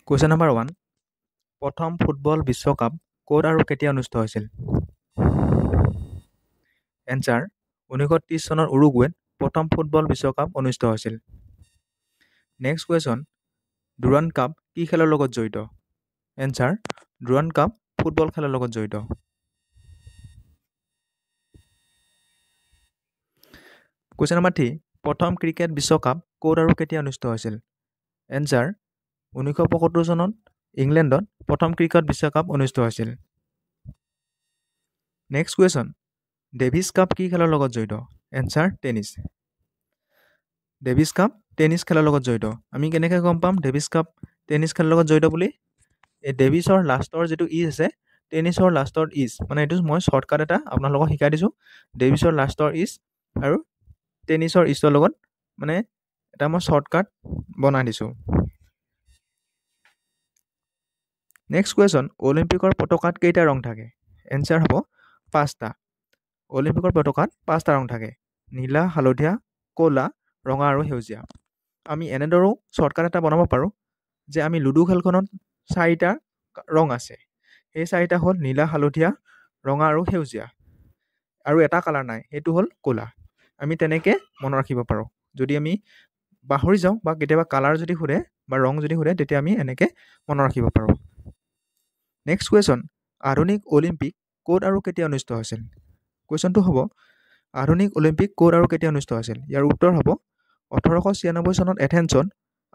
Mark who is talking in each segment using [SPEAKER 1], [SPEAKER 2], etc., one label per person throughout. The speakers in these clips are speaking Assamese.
[SPEAKER 1] কুৱেশ্যন নম্বৰ 1 প্ৰথম ফুটবল বিশ্বকাপ ক'ত আৰু কেতিয়া অনুষ্ঠিত হৈছিল? এনচাৰ 1930 চনৰ উৰুগুৱেত প্ৰথম ফুটবল বিশ্বকাপ অনুষ্ঠিত হৈছিল। নেক্সট কুৱেশ্যন ডুৰাণ্ড কাপ কি খেলৰ লগত জড়িত? এনচাৰ ডুৰাণ্ড কাপ ফুটবল খেলৰ লগত জড়িত। কুৱেশ্যন নম্বৰ 3 প্ৰথম ক্ৰিকেট বিশ্বকাপ ক'ত আৰু কেতিয়া অনুষ্ঠিত হৈছিল? এনচাৰ 1975 চনত ইংলেণ্ডত প্ৰথম ক্ৰিকেট বিশ্বকাপ অনুষ্ঠিত হৈছিল। নেক্সট কুৱেশ্যন ডেভিছ কাপ কি খেলৰ লগত জড়িত? Answer tennis. Davis cup tennis খেলৰ লগত জড়িত। আমি কেনেকৈ গম পাম ডেভিছ কাপ টেনিছ খেলৰ লগত জড়িত বুলি? এই ডেভিছৰ লাষ্টৰ যিটো ইজ আছে টেনিছৰ লাষ্টৰ ইজ, মানে এইটো মই শ্বৰ্টকাট এটা আপোনালোকক শিকাই দিছোঁ। ডেভিছৰ লাষ্টৰ ইজ আৰু টেনিছৰ ইজৰ লগত মানে এটা মই শ্বৰ্টকাট বনাই দিছোঁ। নেক্সট কুৱেশ্যন অলিম্পিকৰ পতাকাত কেইটা ৰং থাকে? এনচাৰ হ'ব 5টা। অলিম্পিকৰ পতাকাত 5টা ৰং থাকে, নীলা, হালধীয়া, ক'লা, ৰঙা আৰু সেউজীয়া। আমি এনেদৰেও শ্বৰ্টকাট এটা বনাব পাৰোঁ যে আমি লুডু খেলখনত 4টা ৰং আছে, সেই 4টা হ'ল নীলা, হালধীয়া, ৰঙা আৰু সেউজীয়া, আৰু এটা কালাৰ নাই, সেইটো হ'ল ক'লা। আমি তেনেকৈ মনত ৰাখিব পাৰোঁ। যদি আমি পাহৰি যাওঁ বা কেতিয়াবা কালাৰ যদি সোধে বা ৰং যদি সোধে তেতিয়া আমি এনেকৈ মনত ৰাখিব পাৰোঁ। নেক্সট কুৱেশ্যন আধুনিক অলিম্পিক ক'ত আৰু কেতিয়া অনুষ্ঠিত হৈছিল? কুৱেশ্যনটো হ'ব আধুনিক অলিম্পিক ক'ত আৰু কেতিয়া অনুষ্ঠিত হৈছিল? ইয়াৰ উত্তৰ হ'ব 1896 চনত এথেন্সত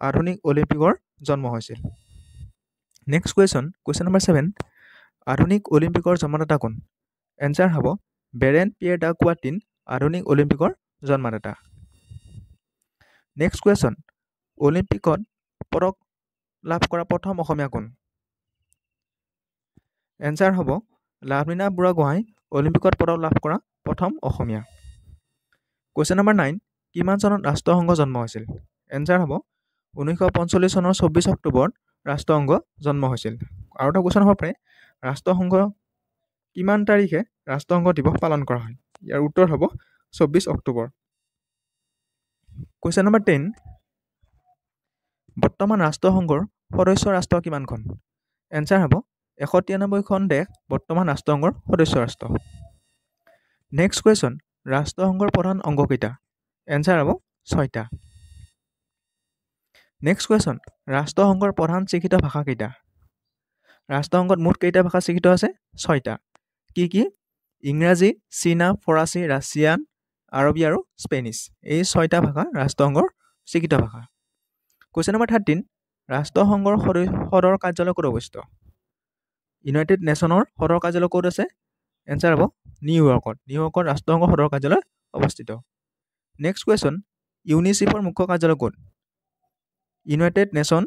[SPEAKER 1] আধুনিক অলিম্পিকৰ জন্ম হৈছিল। নেক্সট কুৱেশ্যন নম্বৰ 7 আধুনিক অলিম্পিকৰ জন্মদাতা কোন? এনচাৰ হ'ব বেৰেন পিয়েৰ দা কুৱাৰ্টিন আধুনিক অলিম্পিকৰ জন্মদাতা। নেক্সট কুৱেশ্যন অলিম্পিকত পদক লাভ কৰা প্ৰথম অসমীয়া কোন? এনচাৰ হ'ব লাভলীনা বুঢ়াগোহাঁই অলিম্পিকত পদক লাভ কৰা প্ৰথম অসমীয়া। কুৱেশ্যন নম্বৰ 9 কিমান চনত ৰাষ্ট্ৰসংঘ জন্ম হৈছিল? এনচাৰ হ'ব 1945 চনৰ 24 অক্টোবৰত ৰাষ্ট্ৰসংঘ জন্ম হৈছিল। আৰু এটা কুৱেশ্যন হ'ব পাৰে ৰাষ্ট্ৰসংঘ কিমান তাৰিখে ৰাষ্ট্ৰসংঘ দিৱস পালন কৰা হয়? ইয়াৰ উত্তৰ হ'ব 24 অক্টোবৰ। কুৱেশ্যন নম্বৰ 10 বৰ্তমান ৰাষ্ট্ৰসংঘৰ সদস্য ৰাষ্ট্ৰ কিমানখন? এনচাৰ হ'ব 193খন দেশ বৰ্তমান ৰাষ্ট্ৰসংঘৰ সদস্য ৰাষ্ট্ৰ। নেক্সট কুৱেশ্যন ৰাষ্ট্ৰসংঘৰ প্ৰধান অংগ কেইটা? এনচাৰ হ'ব 6টা। নেক্সট কুৱেশ্যন ৰাষ্ট্ৰসংঘৰ প্ৰধান স্বীকৃত ভাষা কেইটা? ৰাষ্ট্ৰসংঘত মুঠ কেইটা ভাষা স্বীকৃত আছে? 6টা। কি কি? ইংৰাজী, চীনা, ফৰাচী, ৰাছিয়ান, আৰবী আৰু স্পেনিছ। এই 6টা ভাষা ৰাষ্ট্ৰসংঘৰ স্বীকৃত ভাষা। কুৱেশ্যন নম্বৰ 13 ৰাষ্ট্ৰসংঘৰ সদৰ কাৰ্যালয় ক'ত অৱস্থিত? ইউনাইটেড নেশ্যনৰ সদৰ কাৰ্যালয় ক'ত আছে? এনচাৰ হ'ব নিউয়ৰ্কত। নিউয়ৰ্কত ৰাষ্ট্ৰসংঘৰ সদৰ কাৰ্যালয় অৱস্থিত। নেক্সট কুৱেশ্যন ইউনিচেফৰ মুখ্য কাৰ্যালয় ক'ত? United nation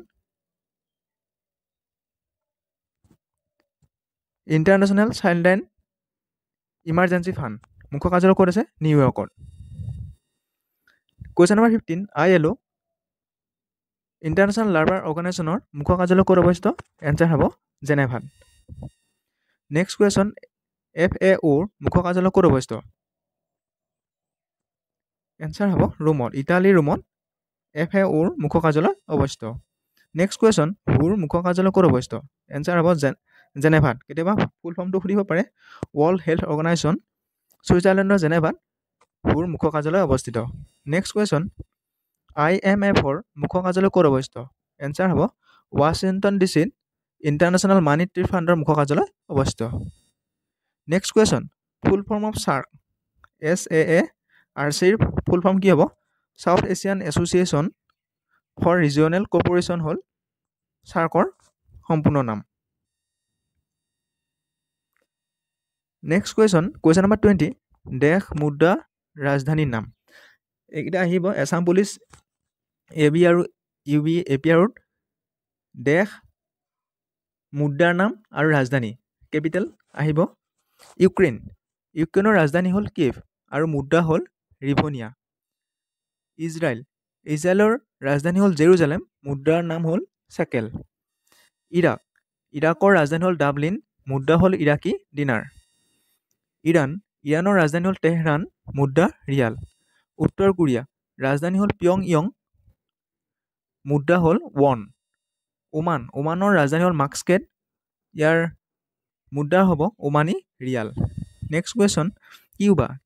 [SPEAKER 1] international childline emergency fund মুখ্য কাৰ্যালয় ক'ত আছে? নিউয়ৰ্কত। Question number 15 ILO international labour অৰ্গেনাইজেশ্যনৰ মুখ্য কাৰ্যালয় ক'ত অৱস্থিত? এনচাৰ হ'ব জেনেভাত। নেক্সট কুৱেশ্যন FAOৰ মুখ্য কাৰ্যালয় ক'ত অৱস্থিত? এনচাৰ হ'ব ৰোমত, ইটালীৰ ৰোমত FAOৰ মুখ্য কাৰ্যালয় অৱস্থিত। নেক্সট কুৱেশ্যন WHOৰ মুখ্য কাৰ্যালয় ক'ত অৱস্থিত? এনচাৰ হ'ব জেনেভাত। কেতিয়াবা ফুল ফৰ্মটো সুধিব পাৰে ৱৰ্ল্ড হেল্থ অৰ্গেনাইজেশ্যন ছুইজাৰলেণ্ডৰ জেনেভাত WHOৰ মুখ্য কাৰ্যালয় অৱস্থিত। নেক্সট কুৱেশ্যন IMFৰ মুখ্য কাৰ্যালয় ক'ত অৱস্থিত? এনচাৰ হ'ব ৱাশ্বিংটন ডিচিত ইণ্টাৰনেশ্যনেল মানিটেৰী ফাণ্ডৰ মুখ্য কাৰ্যালয় অৱস্থিত। Next question full form of SAARC SAARCৰ ফুল ফৰ্ম কি হ'ব? South Asian association for regional corporation হ'ল SAARCৰ সম্পূৰ্ণ নাম। নেক্সট কুৱেশ্যন নম্বৰ 20 দেশ, মুদ্ৰা, ৰাজধানীৰ নাম। এইকেইটা আহিব এছাম পুলিচ AB আৰু UB APRত দেশ, মুদ্ৰাৰ নাম আৰু ৰাজধানী কেপিটেল আহিব ইউক্ৰেইন। ইউক্ৰেইনৰ ৰাজধানী হ'ল কিয়েভ আৰু মুদ্ৰা হ'ল ৰিভনিয়া। ইজৰাইলৰ ৰাজধানী হ'ল জেৰুজালেম, মুদ্ৰাৰ নাম হ'ল চেকেল। ইৰাকৰ ৰাজধানী হ'ল ডাবলিন, মুদ্ৰা হ'ল ইৰাকী দিনাৰ। ইৰাণৰ ৰাজধানী হ'ল তেহৰান, মুদ্ৰা ৰিয়াল। উত্তৰ কোৰিয়া ৰাজধানী হ'ল পিয়ংয়ং, মুদ্ৰা হ'ল ৱন। ওমানৰ ৰাজধানী হ'ল মাস্কেট, ইয়াৰ মুদ্ৰা হ'ব ওমানী ৰিয়াল। নেক্সট কুৱেশ্যন,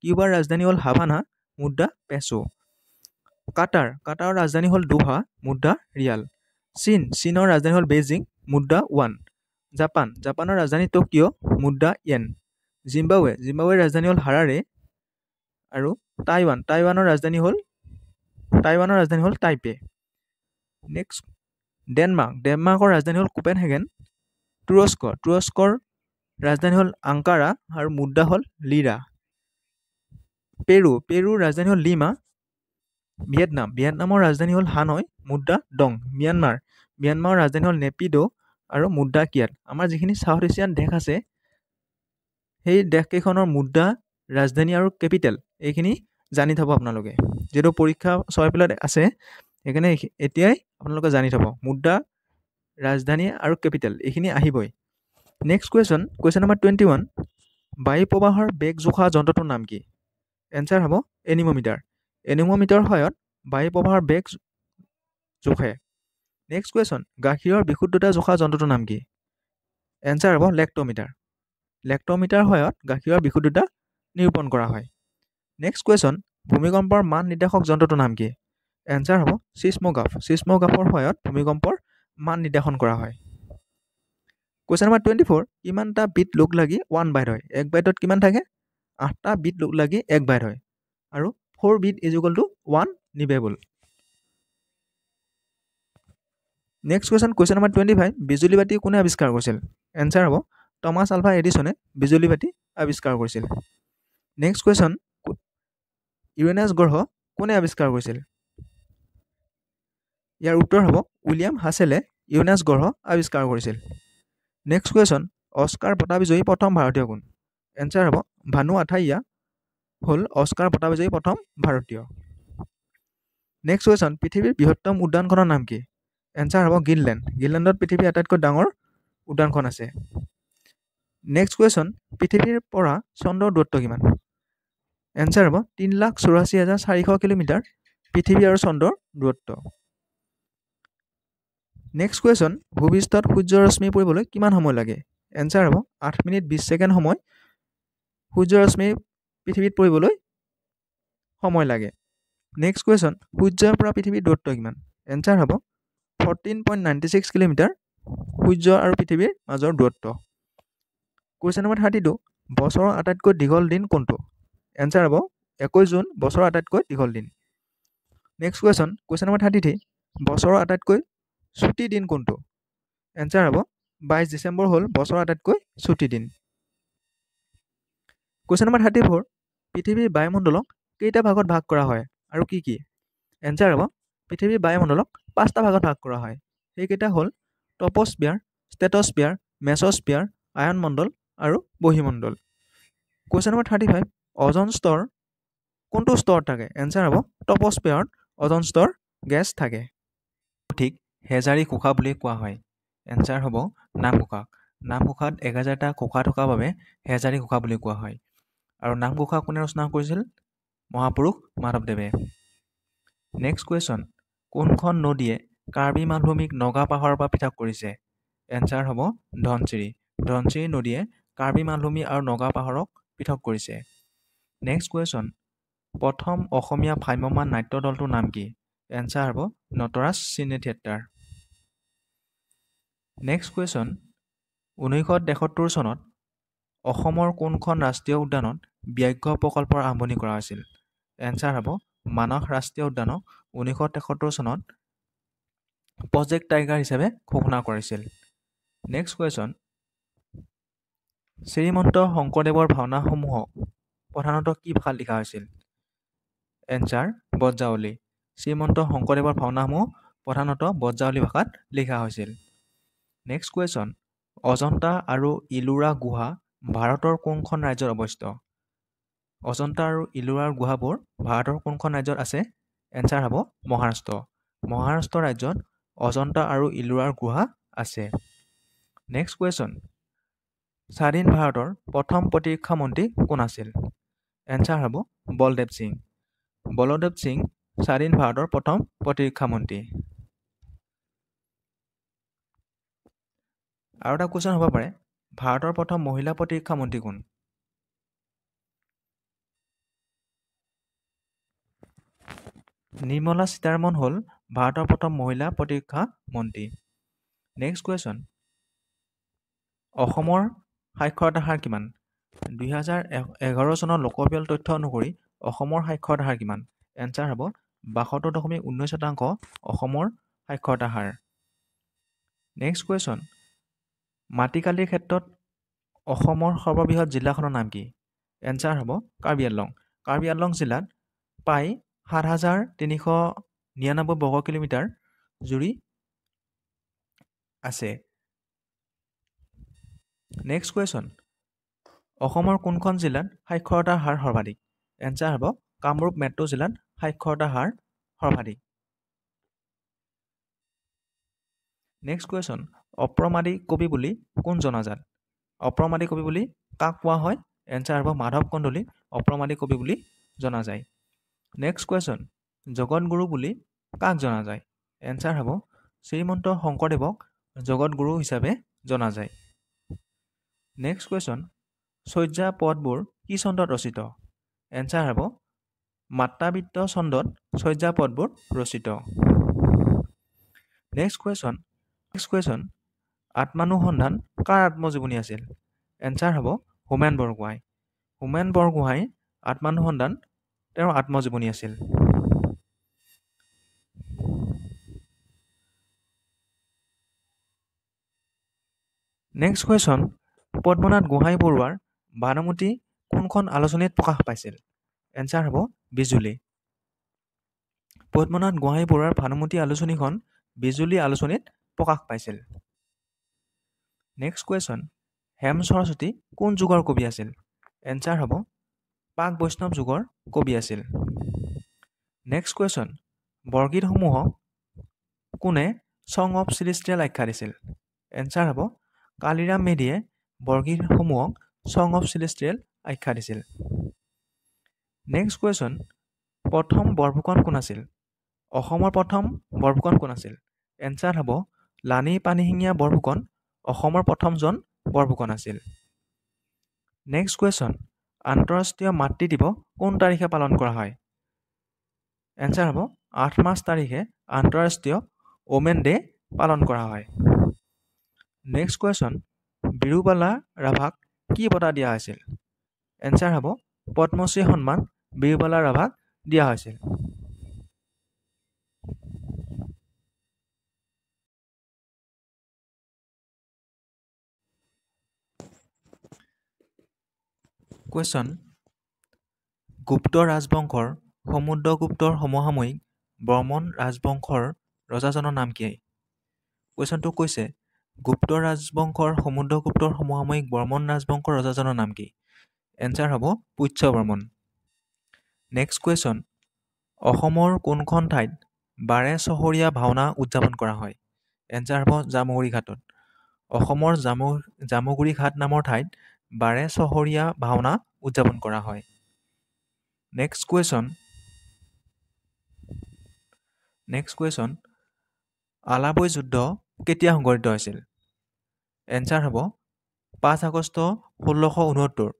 [SPEAKER 1] কিউবাৰ ৰাজধানী হ'ল হাভানা, মুদ্ৰা পেছো। কাটাৰৰ ৰাজধানী হ'ল দোহা, মুদ্ৰা ৰিয়াল। চীনৰ ৰাজধানী হ'ল বেইজিং, মুদ্ৰা ওৱান। জাপানৰ ৰাজধানী টকিঅ', মুদ্ৰা য়েন। জিম্বাবুৱেৰ ৰাজধানী হ'ল হাৰাৰে। আৰু টাইৱানৰ ৰাজধানী হ'ল টাইপে। নেক্সট ডেনমাৰ্কৰ ৰাজধানী হ'ল কোপেনহেগেন। তুৰস্কৰ ৰাজধানী হ'ল আংকাৰা আৰু মুদ্ৰা হ'ল লিৰা। পেৰুৰ ৰাজধানী হ'ল লিমা। ভিয়েটনামৰ ৰাজধানী হ'ল হানৈ, মুদ্ৰা ডং। ম্যানমাৰৰ ৰাজধানী হ'ল নেপিডো আৰু মুদ্ৰা কিয়াত। আমাৰ যিখিনি চাউথ এছিয়ান দেশ আছে সেই দেশকেইখনৰ মুদ্ৰা, ৰাজধানী আৰু কেপিটেল এইখিনি জানি থ'ব আপোনালোকে। যিহেতু পৰীক্ষা 6 এপ্ৰিলত আছে সেইকাৰণে এতিয়াই আপোনালোকে জানি থ'ব। মুদ্ৰা, ৰাজধানী আৰু কেপিটেল এইখিনি আহিবই। নেক্সট কুৱেশ্যন নম্বৰ 21, বায়ু প্ৰবাহৰ বেগ জোখা যন্ত্ৰটোৰ নাম কি? এনচাৰ হ'ব এনিমোমিটাৰ। এনিমোমিটাৰৰ সহায়ত বায়ু প্ৰবাহৰ বেগ জোখে। নেক্সট কুৱেশ্যন, গাখীৰৰ বিশুদ্ধতা জোখা যন্ত্ৰটোৰ নাম কি? এনচাৰ হ'ব লেক্টমিটাৰ। লেক্টমিটাৰৰ সহায়ত গাখীৰৰ বিশুদ্ধতা নিৰূপণ কৰা হয়। নেক্সট কুৱেশ্যন, ভূমিকম্পৰ মান নিৰ্দেশক যন্ত্ৰটোৰ নাম কি? এনচাৰ হ'ব ছিস্মোগ্ৰাফ। ছিস্মোগ্ৰাফৰ সহায়ত ভূমিকম্পৰ মান নিৰ্দেশন কৰা হয়। কুৱেশ্যন নম্বৰ 24, কিমানটা বিট লোক লাগি 1 বাইট হয়? 1 বাইটত কিমান থাকে? 8টা বিট লোক লাগি 1 বাইট হয়। আৰু 4 bit is equal to 1 nibble. Next question number 25, বিজুলী বাতি কোনে আৱিষ্কাৰ কৰিছিল? এনচাৰ হ'ব টমাছ আলভা এডিছনে বিজুলী বাতি আৱিষ্কাৰ কৰিছিল। নেক্সট কুৱেশ্যন, ইউৰেনাছ গ্ৰহ কোনে আৱিষ্কাৰ কৰিছিল? ইয়াৰ উত্তৰ হ'ব উইলিয়াম হাছেলে ইউৰেনাছ গ্ৰহ আৱিষ্কাৰ কৰিছিল। নেক্সট কুৱেশ্যন, অস্কাৰ বঁটা বিজয়ী প্ৰথম ভাৰতীয় কোন? এনচাৰ হ'ব ভানু আথাইয়া হ'ল অস্কাৰ বঁটা বিজয়ী প্ৰথম ভাৰতীয়। নেক্সট কুৱেশ্যন, পৃথিৱীৰ বৃহত্তম উদ্যানখনৰ নাম কি? এনচাৰ হ'ব গ্ৰীণলেণ্ড। গ্ৰীণলেণ্ডত পৃথিৱীৰ আটাইতকৈ ডাঙৰ উদ্যানখন আছে। নেক্সট কুৱেশ্যন, পৃথিৱীৰ পৰা চন্দ্ৰৰ দূৰত্ব কিমান? এনচাৰ হ'ব 3,84,400 কিলোমিটাৰ পৃথিৱী আৰু চন্দ্ৰৰ দূৰত্ব। নেক্সট কুৱেশ্যন, ভূপৃষ্ঠত সূৰ্যৰ ৰশ্মি পৰিবলৈ কিমান সময় লাগে? এনচাৰ হ'ব 8 মিনিট 20 ছেকেণ্ড সময় সূৰ্যৰ ৰশ্মি পৃথিৱীত পৰিবলৈ সময় লাগে। নেক্সট কুৱেশ্যন, সূৰ্যৰ পৰা পৃথিৱীৰ দূৰত্ব কিমান? এনচাৰ হ'ব 14.96 কিলোমিটাৰ সূৰ্য আৰু পৃথিৱীৰ মাজৰ দূৰত্ব। কুৱেশ্যন নম্বৰ 32, বছৰৰ আটাইতকৈ দীঘল দিন কোনটো? এনচাৰ হ'ব 21 জুন বছৰৰ আটাইতকৈ দীঘল দিন। নেক্সট কুৱেশ্যন নম্বৰ 33, বছৰৰ আটাইতকৈ ছুটি দিন কোনটো? এনচাৰ হ'ব 22 ডিচেম্বৰ হ'ল বছৰৰ আটাইতকৈ ছুটি দিন। কুৱেশ্যন নম্বৰ 34, পৃথিৱীৰ বায়ুমণ্ডলক কেইটা ভাগত ভাগ কৰা হয় আৰু কি কি? এনচাৰ হ'ব পৃথিৱীৰ বায়ুমণ্ডলক 5টা ভাগত ভাগ কৰা হয়। সেইকেইটা হ'ল টপস্ফিয়াৰ, ষ্ট্ৰেটস্ফিয়াৰ, মেছস্ফিয়াৰ, আয়ন মণ্ডল আৰু বহিমণ্ডল। কুৱেশ্যন নম্বৰ 35, অজন স্তৰ কোনটো স্তৰত থাকে? এনচাৰ হ'ব টপস্ফিয়াৰত অজন স্তৰ গেছ থাকে। ঠিক হেজাৰী কোষা বুলি কোৱা হয়। এনচাৰ হ'ব নামঘোষাক। নামঘোষাত 1000টা কোষা থকাৰ বাবে হেজাৰী কোষা বুলি কোৱা হয়। আৰু নামঘোষা কোনে ৰচনা কৰিছিল? মহাপুৰুষ মাধৱদেৱে। নেক্সট কুৱেশ্যন, কোনখন নদীয়ে কাৰ্বি মালভূমিক নগা পাহাৰৰ পৰা পৃথক কৰিছে? এনচাৰ হ'ব ধনশিৰি। ধনশিৰি নদীয়ে কাৰ্বি মালভূমি আৰু নগা পাহাৰক পৃথক কৰিছে। নেক্সট কুৱেশ্যন, প্ৰথম অসমীয়া ভ্ৰাম্যমাণ নাট্য দলটোৰ নাম কি? এনচাৰ হ'ব নটৰাজ চিনে থিয়েটাৰ। নেক্সট কুৱেশ্যন, 1973 চনত অসমৰ কোনখন ৰাষ্ট্ৰীয় উদ্যানত ব্যাঘ্ৰ প্ৰকল্পৰ আৰম্ভণি কৰা হৈছিল? এনচাৰ হ'ব মানস ৰাষ্ট্ৰীয় উদ্যানক 1973 চনত প্ৰজেক্ট টাইগাৰ হিচাপে ঘোষণা কৰিছিল। নেক্সট কুৱেশ্যন, শ্ৰীমন্ত শংকৰদেৱৰ ভাওনাসমূহক প্ৰধানতঃ কি ভাষাত লিখা হৈছিল? এনচাৰ ব্ৰজাৱলী। শ্ৰীমন্ত শংকৰদেৱৰ ভাওনাসমূহ প্ৰধানতঃ ব্ৰজাৱলী ভাষাত লিখা হৈছিল। নেক্সট কুৱেশ্যন, অজন্তা আৰু ইলোৰা গুহা ভাৰতৰ কোনখন ৰাজ্যত অৱস্থিত? অজন্তা আৰু ইলোৰাৰ গুহাবোৰ ভাৰতৰ কোনখন ৰাজ্যত আছে? এনচাৰ হ'ব মহাৰাষ্ট্ৰ। মহাৰাষ্ট্ৰ ৰাজ্যত অজন্তা আৰু ইলোৰাৰ গুহা আছে। নেক্সট কুৱেশ্যন, স্বাধীন ভাৰতৰ প্ৰথম প্ৰতিৰক্ষা মন্ত্ৰী কোন আছিল? এনচাৰ হ'ব বলদেৱ সিং। বলদেৱ সিং স্বাধীন ভাৰতৰ প্ৰথম প্ৰতিৰক্ষা মন্ত্ৰী। আৰু এটা কুৱেশ্যন হ'ব পাৰে, ভাৰতৰ প্ৰথম মহিলা প্ৰতিৰক্ষা মন্ত্ৰী কোন? নিৰ্মলা সীতাৰমণ হ'ল ভাৰতৰ প্ৰথম মহিলা প্ৰতিৰক্ষা মন্ত্ৰী। নেক্সট কুৱেশ্যন, অসমৰ সাক্ষৰতা হাৰ কিমান? 2011 চনৰ লোকপিয়ল তথ্য অনুসৰি অসমৰ সাক্ষৰতা হাৰ কিমান? এনচাৰ হ'ব 72.19% অসমৰ সাক্ষৰতা হাৰ। নেক্সট কুৱেশ্যন, মাটিকালিৰ ক্ষেত্ৰত অসমৰ সৰ্ববৃহৎ জিলাখনৰ নাম কি? এনচাৰ হ'ব কাৰ্বি আংলং। কাৰ্বি আংলং জিলাত প্ৰায় 7,399 বৰ্গ কিলোমিটাৰ জুৰি আছে। নেক্সট কুৱেশ্যন, অসমৰ কোনখন জিলাত সাক্ষৰতাৰ হাৰ সৰ্বাধিক? এনচাৰ হ'ব কামৰূপ মেট্ৰ' জিলাত সাক্ষৰতাৰ হাৰ সৰ্বাধিক। নেক্সট কুৱেশ্যন, অপ্ৰমাদী কবি বুলি কোন জনাজাত? অপ্ৰমাদী কবি বুলি কাক কোৱা হয়? এনচাৰ হ'ব মাধৱ কন্দলী অপ্ৰমাদী কবি বুলি জনা যায়। নেক্সট কুৱেশ্যন, জগতগুৰু বুলি কাক জনা যায়? এনচাৰ হ'ব শ্ৰীমন্ত শংকৰদেৱক জগতগুৰু হিচাপে জনা যায়। নেক্সট কুৱেশ্যন, চৰ্যা পদবোৰ কি চন্দত ৰচিত? এনচাৰ হ'ব মাত্ৰাবৃত্ত চন্দত চৰ্যা পদবোৰ ৰচিত। নেক্সট কুৱেশ্যন, আত্মানুসন্ধান কাৰ আত্মজীৱনী আছিল? এনচাৰ হ'ব হোমেন বৰগোহাঁই। হোমেন বৰগোহাঁই আত্মানুসন্ধান তেওঁৰ আত্মজীৱনী আছিল। নেক্সট কুৱেশ্যন, পদ্মনাথ গোহাঁই বৰুৱাৰ ভানুমতী কোনখন আলোচনীত প্ৰকাশ পাইছিল? এনচাৰ হ'ব বিজুলী। পদ্মনাথ গোহাঁই বৰুৱাৰ ভানুমতী আলোচনীখন বিজুলী আলোচনীত প্ৰকাশ পাইছিল। নেক্সট কুৱেশ্যন, হেম সৰস্বতী কোন যুগৰ কবি আছিল? এনচাৰ হ'ব প্ৰাক বৈষ্ণৱ যুগৰ কবি আছিল। নেক্সট কুৱেশ্যন, বৰগীতসমূহক কোনে ছং অফ চেলেষ্টিয়েল আখ্যা দিছিল? এনচাৰ হ'ব কালিৰাম মেধিয়ে বৰগীতসমূহক ছং অফ চেলেষ্টিয়েল আখ্যা দিছিল। নেক্সট কুৱেশ্যন, প্ৰথম বৰফুকন কোন আছিল? অসমৰ প্ৰথম বৰফুকন কোন আছিল? এনচাৰ হ'ব লানি পানীশিঙীয়া বৰফুকন অসমৰ প্ৰথমজন বৰফুকন আছিল। নেক্সট কুৱেশ্যন, আন্তঃৰাষ্ট্ৰীয় মাতৃ দিৱস কোন তাৰিখে পালন কৰা হয়? এনচাৰ হ'ব 8 মাৰ্চ তাৰিখে আন্তঃৰাষ্ট্ৰীয় ওমেন ডে পালন কৰা হয়। নেক্সট কুৱেশ্যন, বিৰুবালা ৰাভাক কি বঁটা দিয়া হৈছিল? এনচাৰ হ'ব পদ্মশ্ৰী সন্মান বিৰুবালা ৰাভাক দিয়া হৈছিল। কুৱেশ্যন, গুপ্ত ৰাজবংশৰ সমুদ্ৰগুপ্তৰ সমসাময়িক বৰ্মন ৰাজবংশৰ ৰজাজনৰ নাম কি? কুৱেশ্যনটো কৈছে গুপ্ত ৰাজবংশৰ সমুদ্ৰগুপ্তৰ সমসাময়িক বৰ্মন ৰাজবংশৰ ৰজাজনৰ নাম কি? এনচাৰ হ'ব পুষ্য বৰ্মন। নেক্সট কুৱেশ্যন, অসমৰ কোনখন ঠাইত 12 চহৰীয়া ভাওনা উদযাপন কৰা হয়? এনচাৰ হ'ব জামুগুৰি ঘাটত। অসমৰ জামুগুৰি ঘাট নামৰ ঠাইত 12 চহৰীয়া ভাওনা উদযাপন কৰা হয়। নেক্সট কুৱেশ্যন, আলাবৈ যুদ্ধ কেতিয়া সংঘটিত হৈছিল? এনচাৰ হ'ব 5 আগষ্ট 1669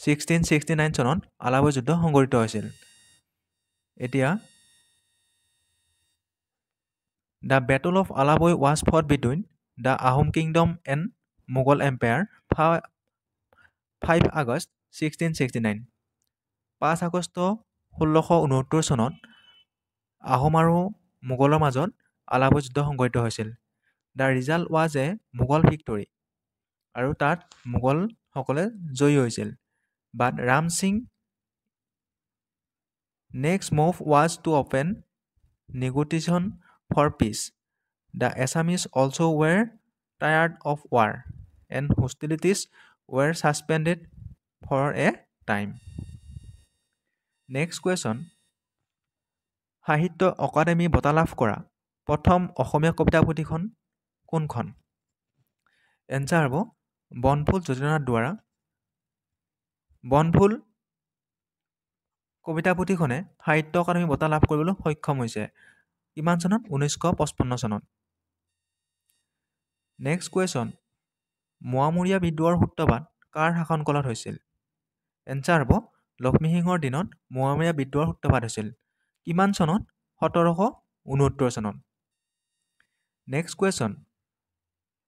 [SPEAKER 1] 1669 চনত আলাবৈ যুদ্ধ সংঘটিত হৈছিল। এতিয়া the battle of Alaboi was fought between the Ahom kingdom and Mughal empire 5 August 1669। 5 August 1669 চনত আহোম আৰু মোগলৰ মাজত আলাবৈ যুদ্ধ সংঘটিত হৈছিল। The result was a Mughal victory আৰু তাত মোগলসকলে জয়ী হৈছিল। But Ram Singh next move was to open negotiation for peace. The Assamese also were tired of war and hostilities were suspended for a time. Next question, Sahitya Akademi বঁটা লাভ কৰা প্ৰথম অসমীয়া কবিতা পুথিখন কোনখন? এনচাৰ হ'ব বনফুল যতীন্দ্ৰনাথ দুৱৰা। বনফুল কবিতা পুথিখনে সাহিত্য অকাডেমি বঁটা লাভ কৰিবলৈ সক্ষম হৈছে। কিমান চনত? 1955 চনত। নেক্সট কুৱেশ্যন মোৱামৰীয়া বিদ্ৰোহৰ সূত্ৰপাত কাৰ শাসনকালত হৈছিল? এনচাৰ হ'ব লক্ষ্মীসিংহৰ দিনত মোৱামৰীয়া বিদ্ৰোহৰ সূত্ৰপাত হৈছিল। কিমান চনত? 1769 চনত। নেক্সট কুৱেশ্যন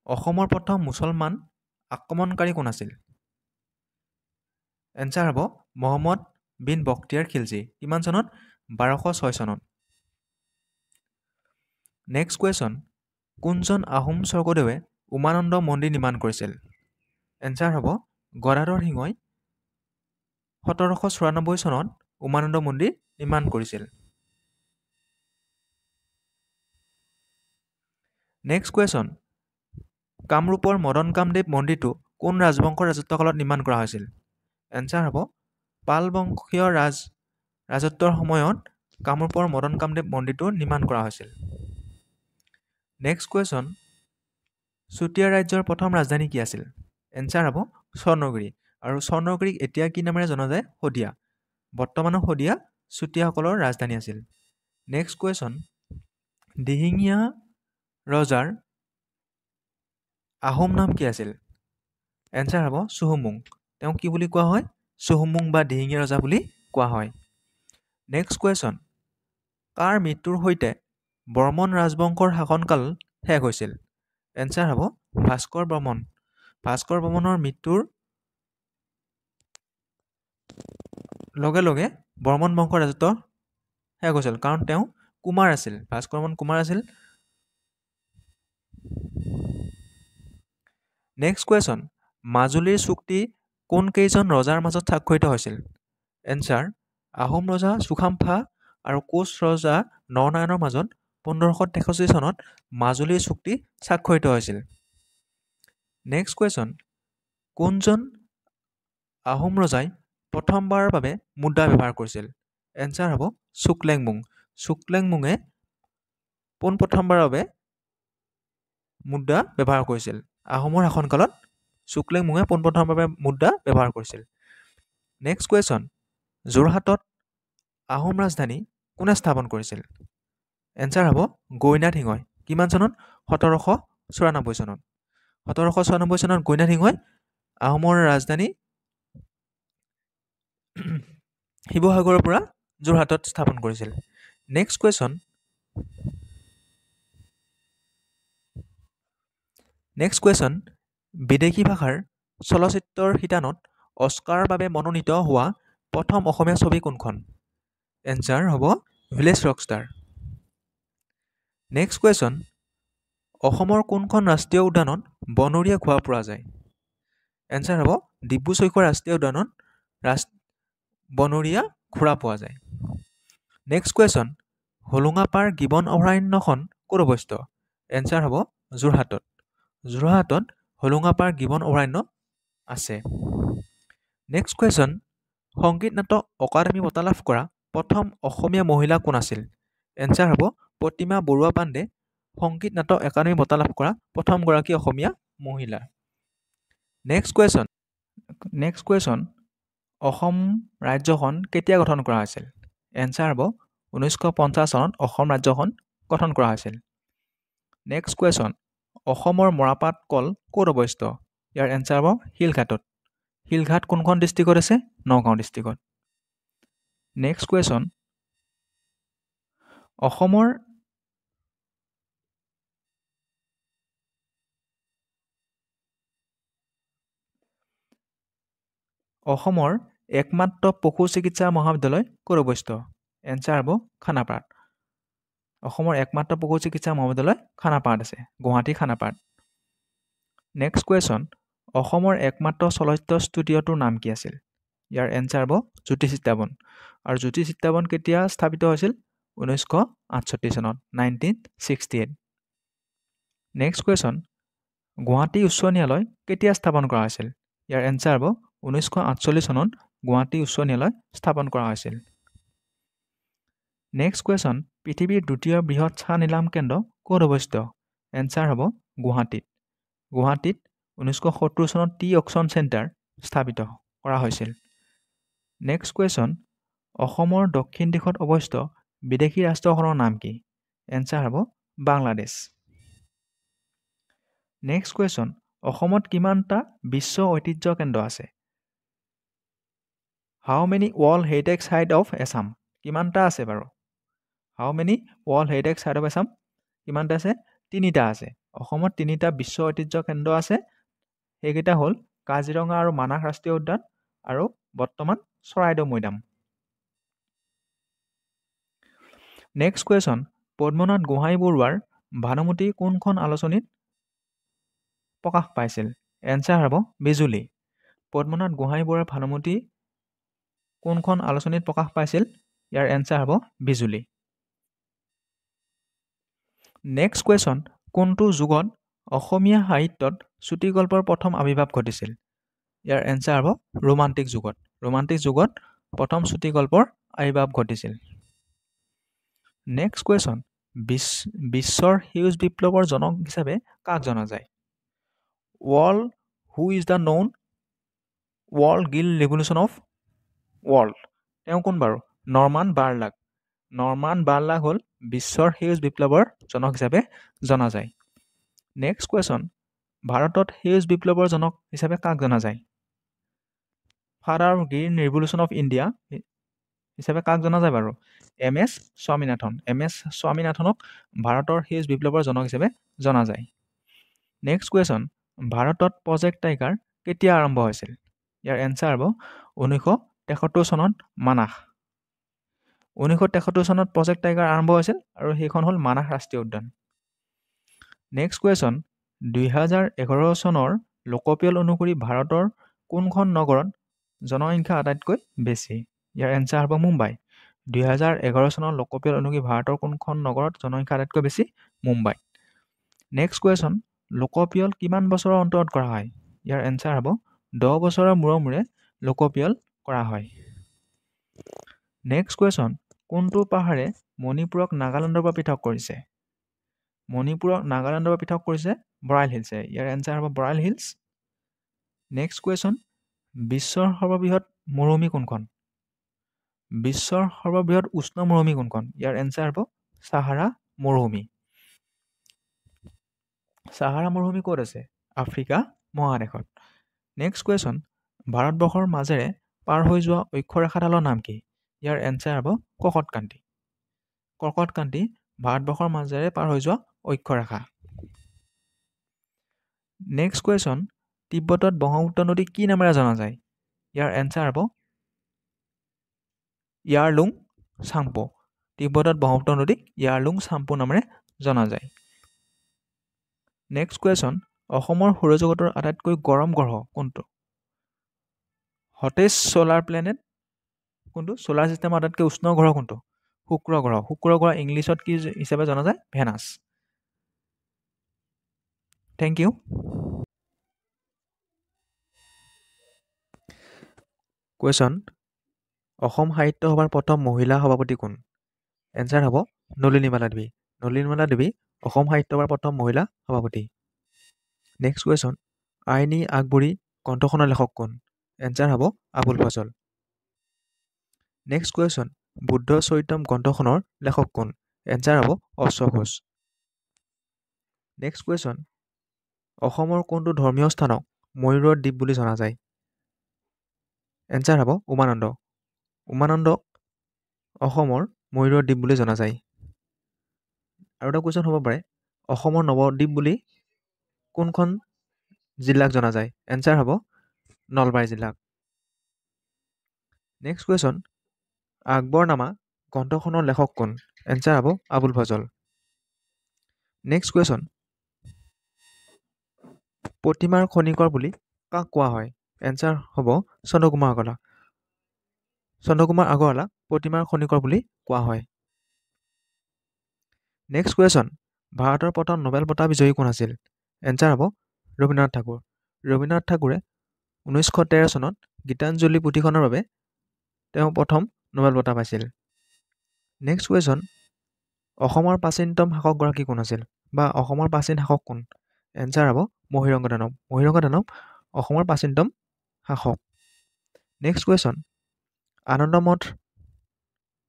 [SPEAKER 1] অসমৰ প্ৰথম মুছলমান আক্ৰমণকাৰী কোন আছিল? এনচাৰ হ'ব মহম্মদ বিন বখতিয়াৰ খিলজী। কিমান চনত? 1206 চনত। নেক্সট কুৱেশ্যন কোনজন আহোম স্বৰ্গদেৱে উমানন্দ মন্দিৰ নিৰ্মাণ কৰিছিল? এনচাৰ হ'ব গদাধৰ সিংহই 1794 চনত উমানন্দ মন্দিৰ নিৰ্মাণ কৰিছিল। নেক্সট কুৱেশ্যন কামৰূপৰ মদন কামদেৱ মন্দিৰটো কোন ৰাজবংশৰ ৰাজত্বকালত নিৰ্মাণ কৰা হৈছিল? এনচাৰ হ'ব পাল বংশীয় ৰাজত্বৰ সময়ত কামৰূপৰ মদন কামদেৱ মন্দিৰটো নিৰ্মাণ কৰা হৈছিল। নেক্সট কুৱেশ্যন চুতীয়া ৰাজ্যৰ প্ৰথম ৰাজধানী কি আছিল? এনচাৰ হ'ব স্বৰ্ণগিৰি। আৰু স্বৰ্ণগিৰিক এতিয়া কি নামেৰে জনা যায়? শদিয়া। বৰ্তমানৰ শদিয়া চুতীয়াসকলৰ ৰাজধানী আছিল। নেক্সট কুৱেশ্যন দিহিঙীয়া ৰজাৰ আহোম নাম কি আছিল? এনচাৰ হ'ব চুহুংমুং। তেওঁক কি বুলি কোৱা হয়? চুহুংমুং বা দিহিঙীয়া ৰজা বুলি কোৱা হয়। নেক্সট কুৱেশ্যন কাৰ মৃত্যুৰ সৈতে বৰ্মন ৰাজবংশৰ শাসনকাল শেষ হৈছিল? এনচাৰ হ'ব ভাস্কৰ বৰ্মন। ভাস্কৰ বৰ্মনৰ মৃত্যুৰ লগে লগে বৰ্মন বংশৰ ৰাজত্ব শেষ হৈছিল, কাৰণ তেওঁ কুমাৰ আছিল। ভাস্কৰ বৰ্মন কুমাৰ আছিল। নেক্সট কুৱেশ্যন মাজুলীৰ চুক্তি কোন কেইজন ৰজাৰ মাজত স্বাক্ষৰিত হৈছিল? এনচাৰ আহোম ৰজা চুকাফা আৰু কোচ ৰজা নৰনাৰায়ণৰ মাজত 1563 চনত মাজুলীৰ চুক্তি স্বাক্ষৰিত হৈছিল। নেক্সট কুৱেশ্যন কোনজন আহোম ৰজাই প্ৰথমবাৰৰ বাবে মুদ্ৰা ব্যৱহাৰ কৰিছিল? এনচাৰ হ'ব চুকলেংমুং। চুকলেংমুঙে পোনপ্ৰথমবাৰৰ বাবে মুদ্ৰা ব্যৱহাৰ কৰিছিল। আহোমৰ শাসনকালত চুকলেংমুঙে পোনপ্ৰথমবাৰৰ বাবে মুদ্ৰা ব্যৱহাৰ কৰিছিল। নেক্সট কুৱেশ্যন যোৰহাটত আহোম ৰাজধানী কোনে স্থাপন কৰিছিল? এনচাৰ হ'ব গৌৰীনাথ সিংহই। কিমান চনত? 1794 চনত। 1794 চনত গৌৰীনাথ সিংহই আহোমৰ ৰাজধানী শিৱসাগৰৰ পৰা যোৰহাটত স্থাপন কৰিছিল। নেক্সট কুৱেশ্যন বিদেশী ভাষাৰ চলচ্চিত্ৰৰ শিতানত অস্কাৰৰ বাবে মনোনীত হোৱা প্ৰথম অসমীয়া ছবি কোনখন? এনচাৰ হ'ব ভিলেজ ৰকষ্টাৰ। নেক্সট কুৱেশ্যন অসমৰ কোনখন ৰাষ্ট্ৰীয় উদ্যানত বনৰীয়া ঘোঁৰা পোৱা যায়? এনচাৰ হ'ব ডিব্ৰু চৈখোৱা ৰাষ্ট্ৰীয় উদ্যানত বনৰীয়া ঘোঁৰা পোৱা যায়। নেক্সট কুৱেশ্যন হোলোঙাপাৰ গিবন অভয়াৰণ্যখন ক'ত অৱস্থিত? এনচাৰ হ'ব যোৰহাটত। যোৰহাটত হোলোঙাপাৰ গিবন অভয়াৰণ্য আছে। নেক্সট কুৱেশ্যন সংগীত নাটক অকাডেমি বঁটা লাভ কৰা প্ৰথম অসমীয়া মহিলা কোন আছিল? এনচাৰ হ'ব প্ৰতিমা বৰুৱা পাণ্ডে সংগীত নাটক একাডেমি বঁটা লাভ কৰা প্ৰথমগৰাকী অসমীয়া মহিলা। নেক্সট কুৱেশ্যন অসম ৰাজ্যখন কেতিয়া গঠন কৰা হৈছিল? এনচাৰ হ'ব 1950 চনত অসম ৰাজ্যখন গঠন কৰা হৈছিল। নেক্সট কুৱেশ্যন অসমৰ মৰাপাট কল ক'ত অৱস্থিত? ইয়াৰ এনচাৰ হ'ব শিলঘাটত। শিলঘাট কোনখন ডিষ্ট্ৰিক্টত আছে? নগাঁও ডিষ্ট্ৰিক্টত। নেক্সট কুৱেশ্যন অসমৰ একমাত্ৰ পশু চিকিৎসা মহাবিদ্যালয় ক'ত অৱস্থিত? এনচাৰ হ'ব খানাপাৰাত। অসমৰ একমাত্ৰ পশু চিকিৎসা মহাবিদ্যালয় খানাপাৰাত আছে, গুৱাহাটী খানাপাৰাত। নেক্সট কুৱেশ্যন অসমৰ একমাত্ৰ চলচ্চিত্ৰ ষ্টুডিঅ'টোৰ নাম কি আছিল? ইয়াৰ এনচাৰ হ'ব জ্যোতি চিত্ৰাৱন। আৰু জ্যোতি চিত্ৰাৱন কেতিয়া স্থাপিত হৈছিল? 1968 চনত, 1968। নেক্সট কুৱেশ্যন গুৱাহাটী উচ্চ ন্যায়ালয় কেতিয়া স্থাপন কৰা হৈছিল? ইয়াৰ এনচাৰ হ'ব 1948 চনত গুৱাহাটী উচ্চ ন্যায়ালয় স্থাপন কৰা হৈছিল। নেক্সট কুৱেশ্যন পৃথিৱীৰ দ্বিতীয় বৃহৎ চাহ নিলাম কেন্দ্ৰ ক'ত অৱস্থিত? এনচাৰ হ'ব গুৱাহাটীত। গুৱাহাটীত 1970 চনত টি অকশ্যন চেণ্টাৰ স্থাপিত কৰা হৈছিল। নেক্সট কুৱেশ্যন অসমৰ দক্ষিণ দিশত অৱস্থিত বিদেশী ৰাষ্ট্ৰখনৰ নাম কি? এনচাৰ হ'ব বাংলাদেশ। নেক্সট কুৱেশ্যন, অসমত কিমানটা বিশ্ব ঐতিহ্য কেন্দ্ৰ আছে? How many world heritage site of Assam? কিমানটা আছে বাৰু? How many world heritage site of Assam? কিমানটা আছে? 3টা আছে। অসমত 3টা বিশ্ব ঐতিহ্য কেন্দ্ৰ আছে। সেইকেইটা হ'ল কাজিৰঙা আৰু মানাহ ৰাষ্ট্ৰীয় উদ্যান আৰু বৰ্তমান চৰাইদেউ মৈদাম। নেক্সট কুৱেশ্যন, পদ্মনাথ গোহাঁই বৰুৱাৰ ভানুমতী কোনখন আলোচনীত প্ৰকাশ পাইছিল? এনচাৰ হ'ব বিজুলী। পদ্মনাথ গোহাঁই বৰুৱাৰ ভানুমতী কোনখন আলোচনীত প্ৰকাশ পাইছিল? ইয়াৰ এনচাৰ হ'ব বিজুলী। নেক্সট কুৱেশ্যন, কোনটো যুগত অসমীয়া সাহিত্যত চুটিগল্পৰ প্ৰথম আৱিৰ্ভাৱ ঘটিছিল? ইয়াৰ এনচাৰ হ'ব ৰোমান্টিক যুগত। ৰোমান্টিক যুগত প্ৰথম চুটিগল্পৰ আৱিৰ্ভাৱ ঘটিছিল। নেক্সট কুৱেশ্যন, বিশ্বৰ সেউজ বিপ্লৱৰ জনক হিচাপে কাক জনা যায়? Who is the known world green revolution of world? তেওঁ কোন বাৰু? নৰমান বাৰ্লাগ। নৰমান বাৰ্লাগ হ'ল বিশ্বৰ সেউজ বিপ্লৱৰ জনক হিচাপে জনা যায়। নেক্সট কুৱেশ্যন, ভাৰতত সেউজ বিপ্লৱৰ জনক হিচাপে কাক জনা যায়? Father of green revolution of India হিচাপে কাক জনা যায় বাৰু? MS স্বামীনাথন। MS স্বামীনাথনক ভাৰতৰ সেউজ বিপ্লৱৰ জনক হিচাপে জনা যায়। নেক্সট কুৱেশ্যন, ভাৰতত প্ৰজেক্ট টাইগাৰ কেতিয়া আৰম্ভ হৈছিল? ইয়াৰ এনচাৰ হ'ব 1973 চনত মানাহ। 1973 চনত প্ৰজেক্ট টাইগাৰ আৰম্ভ হৈছিল আৰু সেইখন হ'ল মানাহ ৰাষ্ট্ৰীয় উদ্যান। নেক্সট কুৱেশ্যন, 2011 চনৰ লোকপিয়ল অনুসৰি ভাৰতৰ কোনখন নগৰত জনসংখ্যা আটাইতকৈ বেছি? ইয়াৰ এনচাৰ হ'ব মুম্বাই। 2011 চনৰ লোকপিয়ল অনুসৰি ভাৰতৰ কোনখন নগৰত জনসংখ্যা আটাইতকৈ বেছি? মুম্বাই। নেক্সট কুৱেশ্যন, লোকপিয়ল কিমান বছৰৰ অন্তৰত কৰা হয়? ইয়াৰ এনচাৰ হ'ব 10 বছৰৰ মূৰে মূৰে লোকপিয়ল কৰা হয়। নেক্সট কুৱেশ্যন, কোনটো পাহাৰে মণিপুৰক নাগালেণ্ডৰ পৰা পৃথক কৰিছে? মণিপুৰক নাগালেণ্ডৰ পৰা পৃথক কৰিছে বৰাইল হিলছে। ইয়াৰ এনচাৰ হ'ব বৰাইল হিলছ। নেক্সট কুৱেশ্যন, বিশ্বৰ সৰ্ববৃহৎ মৰুভূমি কোনখন? বিশ্বৰ সৰ্ববৃহৎ উষ্ণ মৰুভূমি কোনখন? ইয়াৰ এনচাৰ হ'ব ছাহাৰা মৰুভূমি। ছাহাৰা মৰুভূমি ক'ত আছে? আফ্ৰিকা মহাদেশত। নেক্সট কুৱেশ্যন, ভাৰতবৰ্ষৰ মাজেৰে পাৰ হৈ যোৱা অক্ষৰেখাডালৰ নাম কি? ইয়াৰ এনচাৰ হ'ব কৰ্কটক্ৰান্তি। কৰ্কটক্ৰান্তি ভাৰতবৰ্ষৰ মাজেৰে পাৰ হৈ যোৱা অক্ষৰেখা। নেক্সট কুৱেশ্যন, তিব্বতত ব্ৰহ্মপুত্ৰ নদী কি নামেৰে জনা যায়? ইয়াৰ এনচাৰ হ'ব ইয়াৰলুং চাম্পো। তিব্বতত ব্ৰহ্মপুত্ৰ নদীক ইয়াৰলুং চাম্পো নামেৰে জনা যায়। নেক্সট কুৱেশ্যন, অসমৰ সৌৰজগতৰ আটাইতকৈ গৰম গ্ৰহ কোনটো? হটেষ্ট ছ'লাৰ প্লেনেট কোনটো? ছ'লাৰ ছিষ্টেমৰ আটাইতকৈ উষ্ণ গ্ৰহ কোনটো? শুক্ৰ গ্ৰহ। শুক্ৰ গ্ৰহ ইংলিছত কি হিচাপে জনা যায়? Venus. Thank you. Question, Asom Sahitya সভাৰ প্ৰথম মহিলা সভাপতি কোন? এনচাৰ হ'ব নলিনীবালা দেৱী। নলিনীবালা দেৱী অসম সাহিত্য সভাৰ প্ৰথম মহিলা সভাপতি। নেক্সট কুৱেশ্যন, আইনী আকবৰী গ্ৰন্থখনৰ লেখক কোন? এনচাৰ হ'ব আবুল ফজল। নেক্সট কুৱেশ্যন, বুদ্ধ চৰিতম গ্ৰন্থখনৰ লেখক কোন? এনচাৰ হ'ব অশোক ঘোষ। নেক্সট কুৱেশ্যন, অসমৰ কোনটো ধৰ্মীয় স্থানক ময়ূৰৰ দ্বীপ বুলি জনা যায়? এনচাৰ হ'ব উমানন্দ। উমানন্দক অসমৰ ময়ূৰৰ দ্বীপ বুলি জনা যায়। আৰু এটা কুৱেশ্যন হ'ব পাৰে, অসমৰ নৱদ্বীপ বুলি কোনখন জিলাক জনা যায়? এনচাৰ হ'ব নলবাৰী জিলাক। নেক্সট কুৱেশ্যন, আকবৰনামা গ্ৰন্থখনৰ লেখক কোন? এনচাৰ হ'ব আবুল ফজল। নেক্সট কুৱেশ্যন, প্ৰতিমাৰ খনিকৰ বুলি কাক কোৱা হয়? এনচাৰ হ'ব চন্দ্ৰকুমাৰ আগৰৱালা। চন্দ্ৰকুমাৰ আগৰৱালাক প্ৰতিমাৰ খনিকৰ বুলি কোৱা হয়। নেক্সট কুৱেশ্যন, ভাৰতৰ প্ৰথম নোবেল বঁটা বিজয়ী কোন আছিল? এনচাৰ হ'ব ৰবীন্দ্ৰনাথ ঠাকুৰ। ৰবীন্দ্ৰনাথ ঠাকুৰে 1913 চনত গীতাঞ্জলি পুথিখনৰ বাবে তেওঁ প্ৰথম নোবেল বঁটা পাইছিল। নেক্সট কুৱেশ্যন, অসমৰ প্ৰাচীনতম শাসকগৰাকী কোন আছিল? বা অসমৰ প্ৰাচীন শাসক কোন? এনচাৰ হ'ব মহিৰংগ দানৱ। মহিৰংগ দানৱ অসমৰ প্ৰাচীনতম শাসক। নেক্সট কুৱেশ্যন, আনন্দমঠ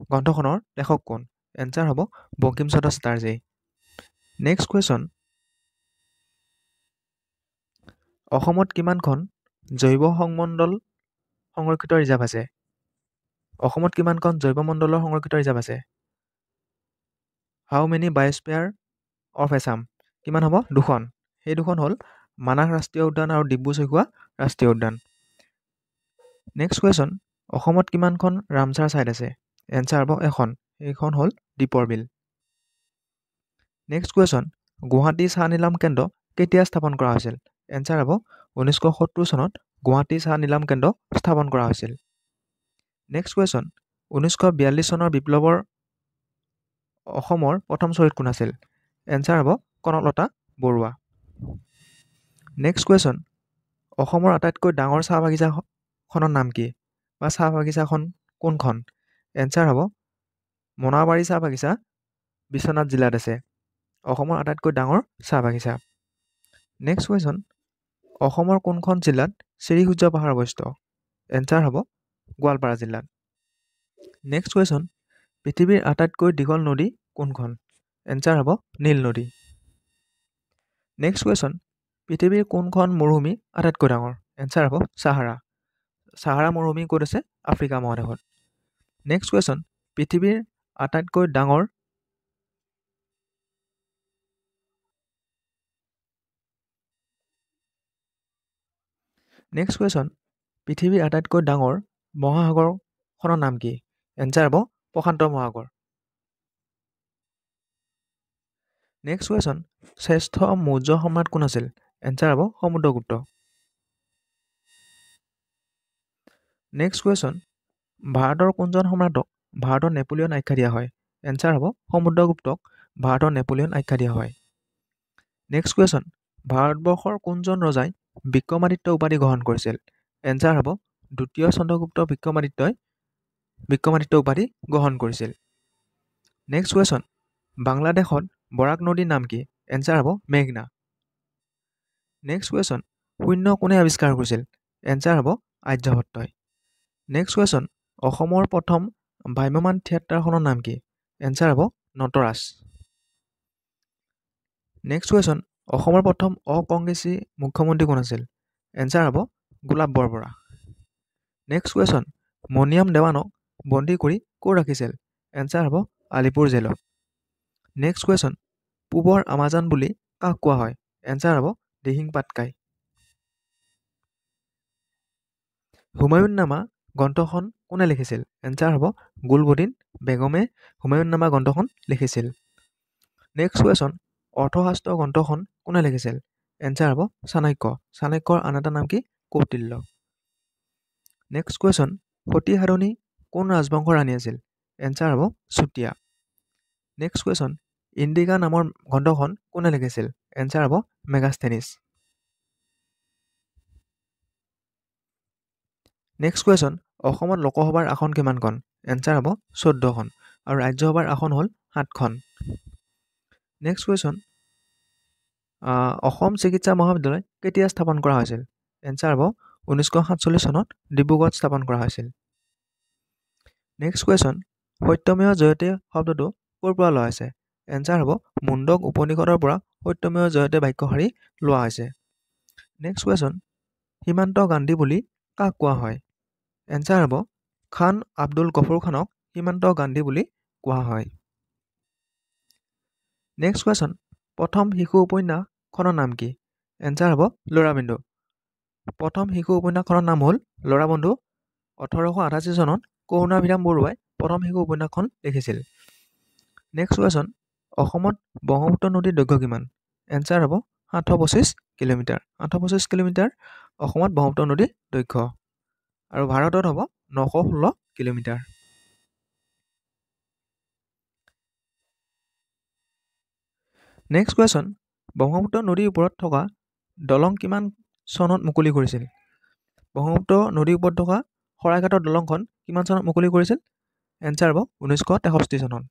[SPEAKER 1] গ্ৰন্থখনৰ লেখক কোন? এনচাৰ হ'ব বংকিম চন্দ্ৰ চেটাৰ্জী। নেক্সট কুৱেশ্যন, অসমত কিমানখন জৈৱ সংমণ্ডল সংৰক্ষিত ৰিজাৰ্ভ আছে? অসমত কিমানখন জৈৱমণ্ডলৰ সংৰক্ষিত ৰিজাৰ্ভ আছে? How many biosphere of Assam? কিমান হ'ব? 2খন। সেই 2খন হ'ল মানাহ ৰাষ্ট্ৰীয় উদ্যান আৰু ডিব্ৰু চৈখোৱা ৰাষ্ট্ৰীয় উদ্যান। নেক্সট কুৱেশ্যন, অসমত কিমানখন ৰামচাৰ ছাইট আছে? এনচাৰ হ'ব 1খন। সেইখন হ'ল দীপৰ বিল। নেক্সট কুৱেশ্যন, গুৱাহাটী চাহ নিলাম কেন্দ্ৰ কেতিয়া স্থাপন কৰা হৈছিল? এনচাৰ হ'ব 1970 চনত গুৱাহাটী চাহ নিলাম কেন্দ্ৰ স্থাপন কৰা হৈছিল। নেক্সট কুৱেশ্যন, 1942 চনৰ বিপ্লৱৰ অসমৰ প্ৰথম শ্বহীদ কোন আছিল? এনচাৰ হ'ব কনকলতা বৰুৱা। নেক্সট কুৱেশ্যন, অসমৰ আটাইতকৈ ডাঙৰ চাহ বাগিচাখনৰ নাম কি? বা চাহ বাগিচাখন কোনখন? এনচাৰ হ'ব মনাবাৰী চাহ বাগিচা বিশ্বনাথ জিলাত আছে। অসমৰ আটাইতকৈ ডাঙৰ চাহ বাগিচা। নেক্সট কুৱেশ্যন, অসমৰ কোনখন জিলাত শ্ৰীসূৰ্য পাহাৰ অৱস্থিত? এনচাৰ হ'ব গোৱালপাৰা জিলাত। নেক্সট কুৱেশ্যন, পৃথিৱীৰ আটাইতকৈ দীঘল নদী কোনখন? এনচাৰ হ'ব নীল নদী। নেক্সট কুৱেশ্যন, পৃথিৱীৰ কোনখন মৰুভূমি আটাইতকৈ ডাঙৰ? এনচাৰ হ'ব ছাহাৰা। ছাহাৰা মৰুভূমি ক'ত আছে? আফ্ৰিকা মহাদেশত। নেক্সট কুৱেশ্যন, পৃথিৱীৰ আটাইতকৈ ডাঙৰ মহাসাগৰখনৰ নাম কি? এনচাৰ হ'ব প্ৰশান্ত মহাসাগৰ। নেক্সট কুৱেশ্যন, শ্ৰেষ্ঠ মৌৰ্য সম্ৰাট কোন আছিল? এনচাৰ হ'ব সমুদ্ৰগুপ্ত। নেক্সট কুৱেশ্যন, ভাৰতৰ কোনজন সম্ৰাটক ভাৰতৰ নেপোলিয়ন আখ্যা দিয়া হয়? এনচাৰ হ'ব সমুদ্ৰগুপ্তক ভাৰতৰ নেপোলিয়ন আখ্যা দিয়া হয়। নেক্সট কুৱেশ্যন, ভাৰতবৰ্ষৰ কোনজন ৰজাই বিক্ৰমাদিত্য উপাধি গ্ৰহণ কৰিছিল? এনচাৰ হ'ব দ্বিতীয় চন্দ্ৰগুপ্ত বিক্ৰমাদিত্যই বিক্ৰমাদিত্য উপাধি গ্ৰহণ কৰিছিল। নেক্সট কুৱেশ্যন, বাংলাদেশত বৰাক নদীৰ নাম কি? এনচাৰ হ'ব মেঘনা। নেক্সট কুৱেশ্যন, শূন্য কোনে আৱিষ্কাৰ কৰিছিল? এনচাৰ হ'ব আৰ্যভট্টই। নেক্সট কুৱেশ্যন, অসমৰ প্ৰথম ভ্ৰাম্যমাণ থিয়েটাৰখনৰ নাম কি? এনচাৰ হ'ব নটৰাজ। নেক্সট কুৱেশ্যন, অসমৰ প্ৰথম অকংগ্ৰেছী মুখ্যমন্ত্ৰী কোন আছিল? এনচাৰ হ'ব গোলাপ বৰবৰা। নেক্সট কুৱেশ্যন, মণিৰাম দেৱানক বন্দী কৰি ক'ত ৰাখিছিল? এনচাৰ হ'ব আলিপুৰ জেলত। নেক্সট কুৱেশ্যন, পূবৰ আমাজন বুলি কাক কোৱা হয়? এনচাৰ হ'ব দিহিং পাটকাই। হুমায়ুন নামা গ্ৰন্থখন কোনে লিখিছিল? এনচাৰ হ'ব গুলবদিন বেগমে হুমায়ুন নামা গ্ৰন্থখন লিখিছিল। নেক্সট কুৱেশ্যন, অৰ্থশাস্ত্ৰ গ্ৰন্থখন কোনে লিখিছিল? এনচাৰ হ'ব চাণক্য। চাণক্যৰ আন এটা নাম কি? কৌটিল্য। নেক্সট কুৱেশ্যন, সতী সাধনী কোন ৰাজবংশৰ ৰাণী আছিল? এনচাৰ হ'ব চুতীয়া। নেক্সট কুৱেশ্যন, ইণ্ডিকা নামৰ গ্ৰন্থখন কোনে লিখিছিল? এনচাৰ হ'ব মেগাস্থেনিছ। নেক্সট কুৱেশ্যন, অসমত লোকসভাৰ আসন কিমানখন? এনচাৰ হ'ব 14খন আৰু ৰাজ্যসভাৰ আসন হ'ল 7খন। নেক্সট কুৱেশ্যন, অসম চিকিৎসা মহাবিদ্যালয় কেতিয়া স্থাপন কৰা হৈছিল? এনচাৰ হ'ব 1947 চনত ডিব্ৰুগড়ত স্থাপন কৰা হৈছিল। নেক্সট কুৱেশ্যন, সত্যমেৱ জয়তে শব্দটো ক'ৰ পৰা লোৱা হৈছে? এনচাৰ হ'ব মুণ্ডক উপনিষদৰ পৰা সত্যমেৱ জয়তে বাক্যশাৰী লোৱা হৈছে। নেক্সট কুৱেশ্যন, সীমান্ত গান্ধী বুলি কাক কোৱা হয়? এনচাৰ হ'ব খান আব্দুল গফুৰ খানক সীমান্ত গান্ধী বুলি কোৱা হয়। নেক্সট কুৱেশ্যন, প্ৰথম শিশু উপন্যাসখনৰ নাম কি? এনচাৰ হ'ব ল'ৰাবন্ধু। প্ৰথম শিশু উপন্যাসখনৰ নাম হ'ল ল'ৰাবন্ধু। 1888 চনত কৰুণাভিৰাম বৰুৱাই প্ৰথম শিশু উপন্যাসখন লিখিছিল। নেক্সট কুৱেশ্যন, অসমত ব্ৰহ্মপুত্ৰ নদীৰ দৈৰ্ঘ্য কিমান? এনচাৰ হ'ব 725 কিলোমিটাৰ। 725 কিলোমিটাৰ অসমত ব্ৰহ্মপুত্ৰ নদীৰ দৈৰ্ঘ্য আৰু ভাৰতত হ'ব 916 কিলোমিটাৰ। নেক্সট কুৱেশ্যন, ব্ৰহ্মপুত্ৰ নদীৰ ওপৰত থকা দলং কিমান চনত মুকলি কৰিছিল? ব্ৰহ্মপুত্ৰ নদীৰ ওপৰত থকা শৰাইঘাটৰ দলংখন কিমান চনত মুকলি কৰিছিল? এনচাৰ হ'ব 1963 চনত।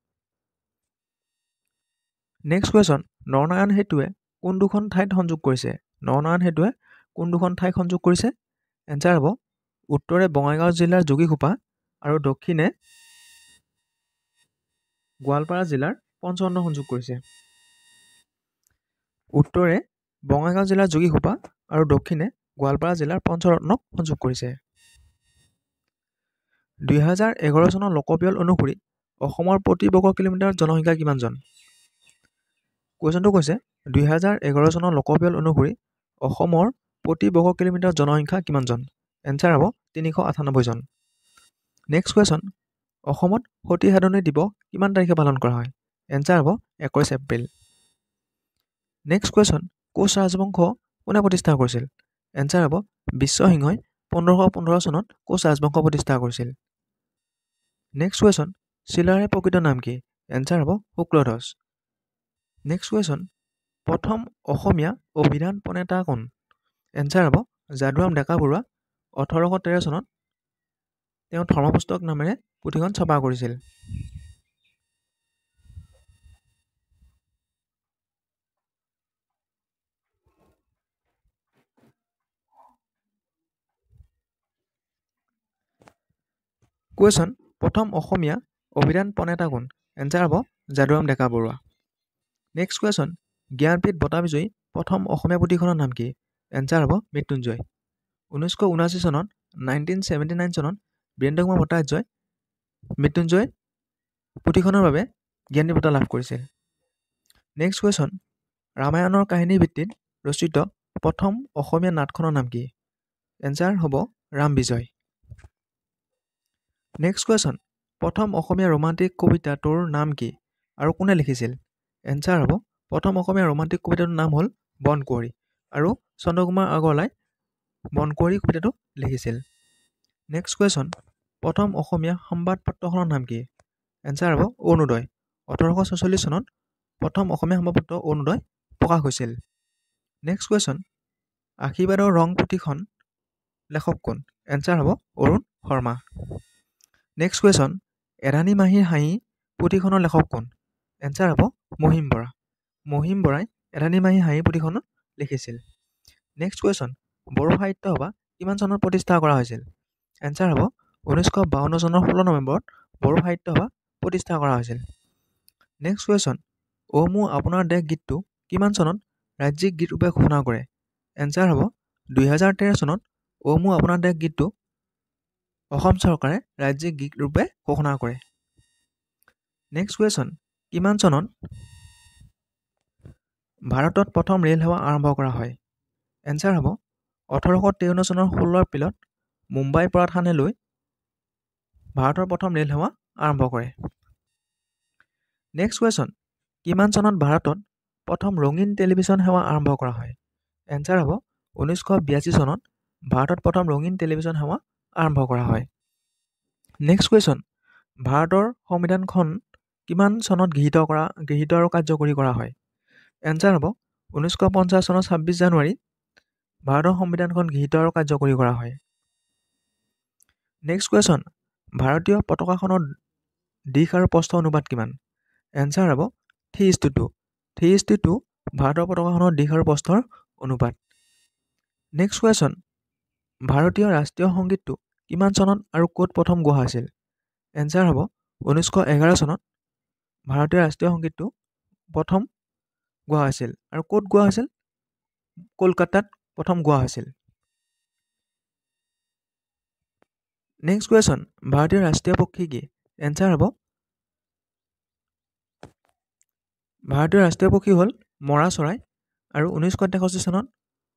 [SPEAKER 1] নেক্সট কুৱেশ্যন, নৰনাৰায়ণ সেতুৱে কোন দুখন ঠাইত সংযোগ কৰিছে? নৰনাৰায়ণ সেতুৱে কোন দুখন ঠাইত সংযোগ কৰিছে? এনচাৰ হ'ব উত্তৰে বঙাইগাঁও জিলাৰ যোগীঘোপা আৰু দক্ষিণে গোৱালপাৰা জিলাৰ পঞ্চনন্দ সংযোগ কৰিছে। উত্তৰে বঙাইগাঁও জিলাৰ যোগীঘোপা আৰু দক্ষিণে গোৱালপাৰা জিলাৰ পঞ্চৰত্নক সংযোগ কৰিছে। 2011 চনৰ লোকপিয়ল অনুসৰি অসমৰ প্ৰতি বৰ্গ কিলোমিটাৰ জনসংখ্যা কিমান জন? কুৱেশ্যনটো কৈছে 2011 চনৰ লোকপিয়ল অনুসৰি অসমৰ প্ৰতি বৰ্গ কিলোমিটাৰ জনসংখ্যা কিমান জন? এনচাৰ হ'ব 398 জন। নেক্সট কুৱেশ্যন, অসমত সতী সাধনী দিৱস কিমান তাৰিখে পালন কৰা হয়? এনচাৰ হ'ব 21 এপ্ৰিল। নেক্সট কুৱেশ্যন, কোচ ৰাজবংশ কোনে প্ৰতিষ্ঠা কৰিছিল? এনচাৰ হ'ব বিশ্বসিংহই 1515 চনত কোচ ৰাজবংশ প্ৰতিষ্ঠা কৰিছিল। নেক্সট কুৱেশ্যন, চিলাৰায়ৰ প্ৰকৃত নাম কি? এনচাৰ হ'ব শুক্লধ্বজ। নেক্সট কুৱেশ্যন, প্ৰথম অসমীয়া অভিধান প্ৰণেতা কোন? এনচাৰ হ'ব যাদুৰাম ডেকা বৰুৱা। 1813 চনত তেওঁ ধৰ্মপুস্তক নামেৰে পুথিখন ছপা কৰিছিল। কুৱেশ্যন, প্ৰথম অসমীয়া অভিধান প্ৰণেতা কোন? এনচাৰ হ'ব যাদুৰাম ডেকা বৰুৱা। নেক্সট কুৱেশ্যন, জ্ঞানপীঠ বঁটা বিজয়ী প্ৰথম অসমীয়া পুথিখনৰ নাম কি? এনচাৰ হ'ব মৃত্যুঞ্জয়। 1979 চনত 1979 চনত বীৰেন্দ্ৰ কুমাৰ ভট্টাচাৰ্যই মৃত্যুঞ্জয় পুথিখনৰ বাবে জ্ঞানপীঠ বঁটা লাভ কৰিছিল। নেক্সট কুৱেশ্যন, ৰামায়ণৰ কাহিনীৰ ভিত্তিত ৰচিত প্ৰথম অসমীয়া নাটখনৰ নাম কি? এনচাৰ হ'ব ৰাম বিজয়। নেক্সট কুৱেশ্যন, প্ৰথম অসমীয়া ৰোমান্টিক কবিতাটোৰ নাম কি আৰু কোনে লিখিছিল? এনচাৰ হ'ব প্ৰথম অসমীয়া ৰোমান্টিক কবিতাটোৰ নাম হ'ল বনকুঁৱৰী আৰু চন্দ্ৰকুমাৰ আগৰৱালাই বনকুঁৱৰী কবিতাটো লিখিছিল। নেক্সট কুৱেশ্যন, প্ৰথম অসমীয়া সংবাদ পত্ৰখনৰ নাম কি? এনচাৰ হ'ব অৰুণোদয়। 1846 চনত প্ৰথম অসমীয়া সংবাদপত্ৰ অৰুণোদয় প্ৰকাশ হৈছিল। নেক্সট কুৱেশ্যন, আশীৰ্বাদৰ ৰং পুথিখন লেখক কোন? এনচাৰ হ'ব অৰুণ শৰ্মা। নেক্সট কুৱেশ্যন, এধানী মাহীৰ হাঁহি পুথিখনৰ লেখক কোন? এনচাৰ হ'ব মহিম বৰা। মহিম বৰাই এধানী মাহীৰ হাঁহি পুথিখন লিখিছিল। নেক্সট কুৱেশ্যন, বড়ো সাহিত্য সভা কিমান চনত প্ৰতিষ্ঠা কৰা হৈছিল? এনচাৰ হ'ব 1952 চনৰ 16 নৱেম্বৰত বড়ো সাহিত্য সভা প্ৰতিষ্ঠা কৰা হৈছিল। নেক্সট কুৱেশ্যন, অ' মোৰ আপোনাৰ দেশ গীতটো কিমান চনত ৰাজ্যিক গীত ৰূপে ঘোষণা কৰে? এনচাৰ হ'ব 2013 চনত অ' মোৰ আপোনাৰ দেশ গীতটো অসম চৰকাৰে ৰাজ্যিক গীত ৰূপে ঘোষণা কৰে। নেক্সট কুৱেশ্যন, কিমান চনত ভাৰতত প্ৰথম ৰেল সেৱা আৰম্ভ কৰা হয়? এনচাৰ হ'ব 1853 চনৰ 16 এপ্ৰিলত মুম্বাইৰ পৰা থানেলৈ ভাৰতৰ প্ৰথম ৰেল সেৱা আৰম্ভ কৰে। নেক্সট কুৱেশ্যন, কিমান চনত ভাৰতত প্ৰথম ৰঙীন টেলিভিছন সেৱা আৰম্ভ কৰা হয়? এনচাৰ হ'ব 1982 চনত ভাৰতত প্ৰথম ৰঙীন টেলিভিছন সেৱা আৰম্ভ কৰা হয়। নেক্সট কুৱেশ্যন, ভাৰতৰ সংবিধানখন কিমান চনত গৃহীত আৰু কাৰ্যকৰী কৰা হয়? এনচাৰ হ'ব 1950 চনৰ 26 জানুৱাৰীত ভাৰতৰ সংবিধানখন গৃহীত আৰু কাৰ্যকৰী কৰা হয়। নেক্সট কুৱেশ্যন, ভাৰতীয় পতাকাখনৰ দিশ আৰু প্ৰস্থ অনুপাত কিমান? এনচাৰ হ'ব 3:2। 3:2 ভাৰতৰ পতাকাখনৰ দিশ আৰু প্ৰস্থৰ অনুপাত। নেক্সট কুৱেশ্যন, ভাৰতীয় ৰাষ্ট্ৰীয় সংগীতটো কিমান চনত আৰু ক'ত প্ৰথম গোৱা হৈছিল? এনচাৰ হ'ব 1911 চনত ভাৰতীয় ৰাষ্ট্ৰীয় সংগীতটো প্ৰথম গোৱা হৈছিল আৰু ক'ত গোৱা হৈছিল? কলকাতাত প্ৰথম গোৱা হৈছিল। নেক্সট কুৱেশ্যন, ভাৰতীয় ৰাষ্ট্ৰীয় পক্ষী কি? এনচাৰ হ'ব ভাৰতীয় ৰাষ্ট্ৰীয় পক্ষী হ'ল মৰা চৰাই আৰু 1963 চনত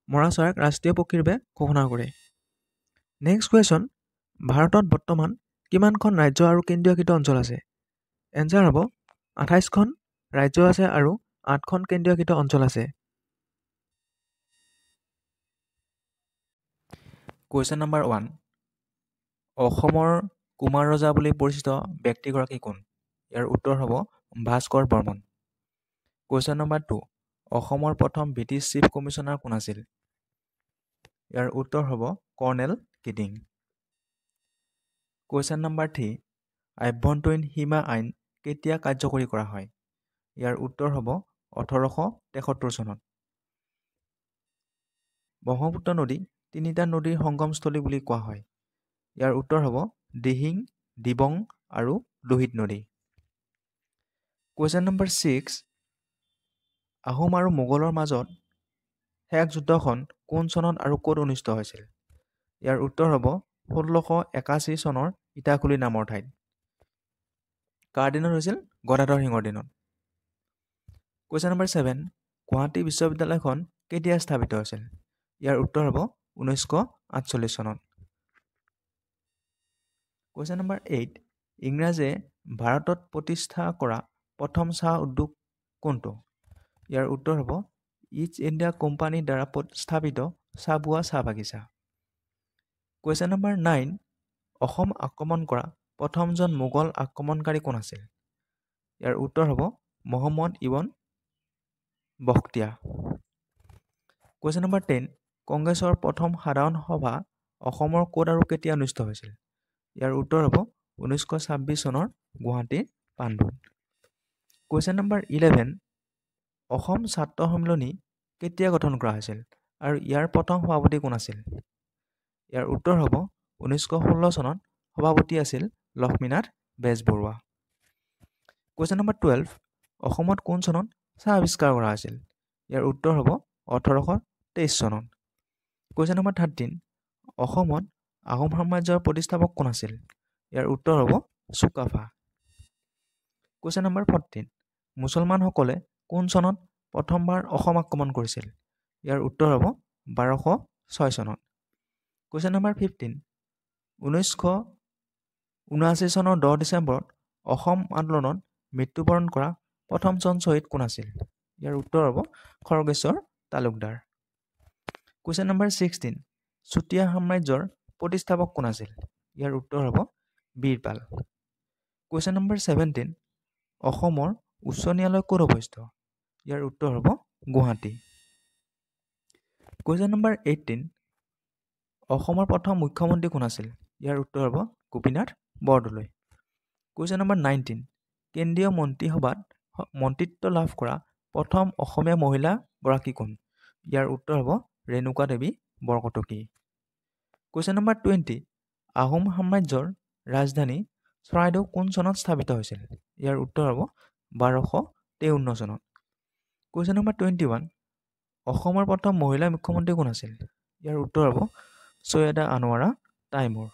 [SPEAKER 1] মৰা চৰাইক ৰাষ্ট্ৰীয় পক্ষী ৰূপে ঘোষণা কৰে। নেক্সট কুৱেশ্যন, ভাৰতত বৰ্তমান কিমানখন ৰাজ্য আৰু কেন্দ্ৰীয়শাসিত অঞ্চল আছে? এনচাৰ হ'ব 28খন ৰাজ্য আছে আৰু 8খন কেন্দ্ৰীয়শাসিত অঞ্চল আছে। কুৱেশ্যন নম্বৰ 1, অসমৰ কুমাৰ ৰজা বুলি পৰিচিত ব্যক্তিগৰাকী কোন? ইয়াৰ উত্তৰ হ'ব ভাস্কৰ বৰ্মন। কুৱেশ্যন নম্বৰ 2, অসমৰ প্ৰথম ব্ৰিটিছ চিফ কমিছনাৰ কোন আছিল? ইয়াৰ উত্তৰ হ'ব কৰ্ণেল কিডিং। কুৱেশ্যন নম্বৰ 3, আভ্যন্তৰীণ সীমা আইন কেতিয়া কাৰ্যকৰী কৰা হয়? ইয়াৰ উত্তৰ হ'ব 1873 চনত। ব্ৰহ্মপুত্ৰ নদী তিনিটা নদীৰ সংগমস্থলী বুলি কোৱা হয়। ইয়াৰ উত্তৰ হ'ব দিহিং, দিবং আৰু লোহিত নদী। কুৱেশ্যন নম্বৰ 6, আহোম আৰু মোগলৰ মাজত শেষ যুদ্ধখন কোন চনত আৰু ক'ত অনুষ্ঠিত হৈছিল? ইয়াৰ উত্তৰ হ'ব 1681 চনৰ ইটাখুলি নামৰ ঠাইত। কাৰ দিনত হৈছিল? গদাধৰ সিংহৰ দিনত। কুৱেশ্যন নম্বৰ 7, গুৱাহাটী বিশ্ববিদ্যালয়খন কেতিয়া স্থাপিত হৈছিল? ইয়াৰ উত্তৰ হ'ব 1948 চনত। কুৱেশ্যন নম্বৰ 8, ইংৰাজে ভাৰতত প্ৰতিষ্ঠা কৰা প্ৰথম চাহ উদ্যোগ কোনটো? ইয়াৰ উত্তৰ হ'ব ইষ্ট ইণ্ডিয়া কোম্পানীৰ দ্বাৰা স্থাপিত চাবুৱা চাহ বাগিচা। কুৱেশ্যন নম্বৰ 9, অসম আক্ৰমণ কৰা প্ৰথমজন মোগল আক্ৰমণকাৰী কোন আছিল? ইয়াৰ উত্তৰ হ'ব মহম্মদ ইবন বখতিয়াৰ। কুৱেশ্যন নম্বৰ 10, কংগ্ৰেছৰ প্ৰথম সাধাৰণ সভা অসমৰ ক'ত আৰু কেতিয়া অনুষ্ঠিত হৈছিল? ইয়াৰ উত্তৰ হ'ব 1926 চনৰ গুৱাহাটীৰ পাণ্ডুত। কুৱেশ্যন নম্বৰ 11, অসম ছাত্ৰ সন্মিলনী কেতিয়া গঠন কৰা হৈছিল আৰু ইয়াৰ প্ৰথম সভাপতি কোন আছিল? ইয়াৰ উত্তৰ হ'ব 1916 চনত সভাপতি আছিল লক্ষ্মীনাথ বেজবৰুৱা। কুৱেশ্যন নম্বৰ 12, অসমত কোন চনত চাহ আৱিষ্কাৰ কৰা হৈছিল? ইয়াৰ উত্তৰ হ'ব 1823 চনত। কুৱেশ্যন নম্বৰ 13, অসমত আহোম সাম্ৰাজ্যৰ প্ৰতিষ্ঠাপক কোন আছিল? ইয়াৰ উত্তৰ হ'ব চুকাফা। কুৱেশ্যন নম্বৰ 14, মুছলমানসকলে কোন চনত প্ৰথমবাৰ অসম আক্ৰমণ কৰিছিল? ইয়াৰ উত্তৰ হ'ব 1206 চনত। কুৱেশ্যন নম্বৰ 15, 1979 চনৰ 10 ডিচেম্বৰত অসম আন্দোলনত মৃত্যুবৰণ কৰা প্ৰথমজন শ্বহীদ কোন আছিল? ইয়াৰ উত্তৰ হ'ব খৰ্গেশ্বৰ তালুকদাৰ। কুৱেশ্যন নম্বৰ 16, চুতীয়া সাম্ৰাজ্যৰ প্ৰতিষ্ঠাপক কোন আছিল? ইয়াৰ উত্তৰ হ'ব বীৰপাল। কুৱেশ্যন নম্বৰ 17, অসমৰ উচ্চ ন্যায়ালয় ক'ত অৱস্থিত? ইয়াৰ উত্তৰ হ'ব গুৱাহাটী। কুৱেশ্যন নম্বৰ 18, অসমৰ প্ৰথম মুখ্যমন্ত্ৰী কোন আছিল? ইয়াৰ উত্তৰ হ'ব গোপীনাথ বৰদলৈ। কুৱেশ্যন নম্বৰ 19, কেন্দ্ৰীয় মন্ত্ৰীসভাত মন্ত্ৰিত্ব লাভ কৰা প্ৰথম অসমীয়া মহিলা গৰাকী কোন? ইয়াৰ উত্তৰ হ'ব ৰেণুকা দেৱী বৰকটকী। কুৱেশ্যন নম্বৰ 20, আহোম সাম্ৰাজ্যৰ ৰাজধানী চৰাইদেউ কোন চনত স্থাপিত হৈছিল? ইয়াৰ উত্তৰ হ'ব 1253 চনত। কুৱেশ্যন নম্বৰ 21, অসমৰ প্ৰথম মহিলা মুখ্যমন্ত্ৰী কোন আছিল? ইয়াৰ উত্তৰ হ'ব Syeda Anowara Timur.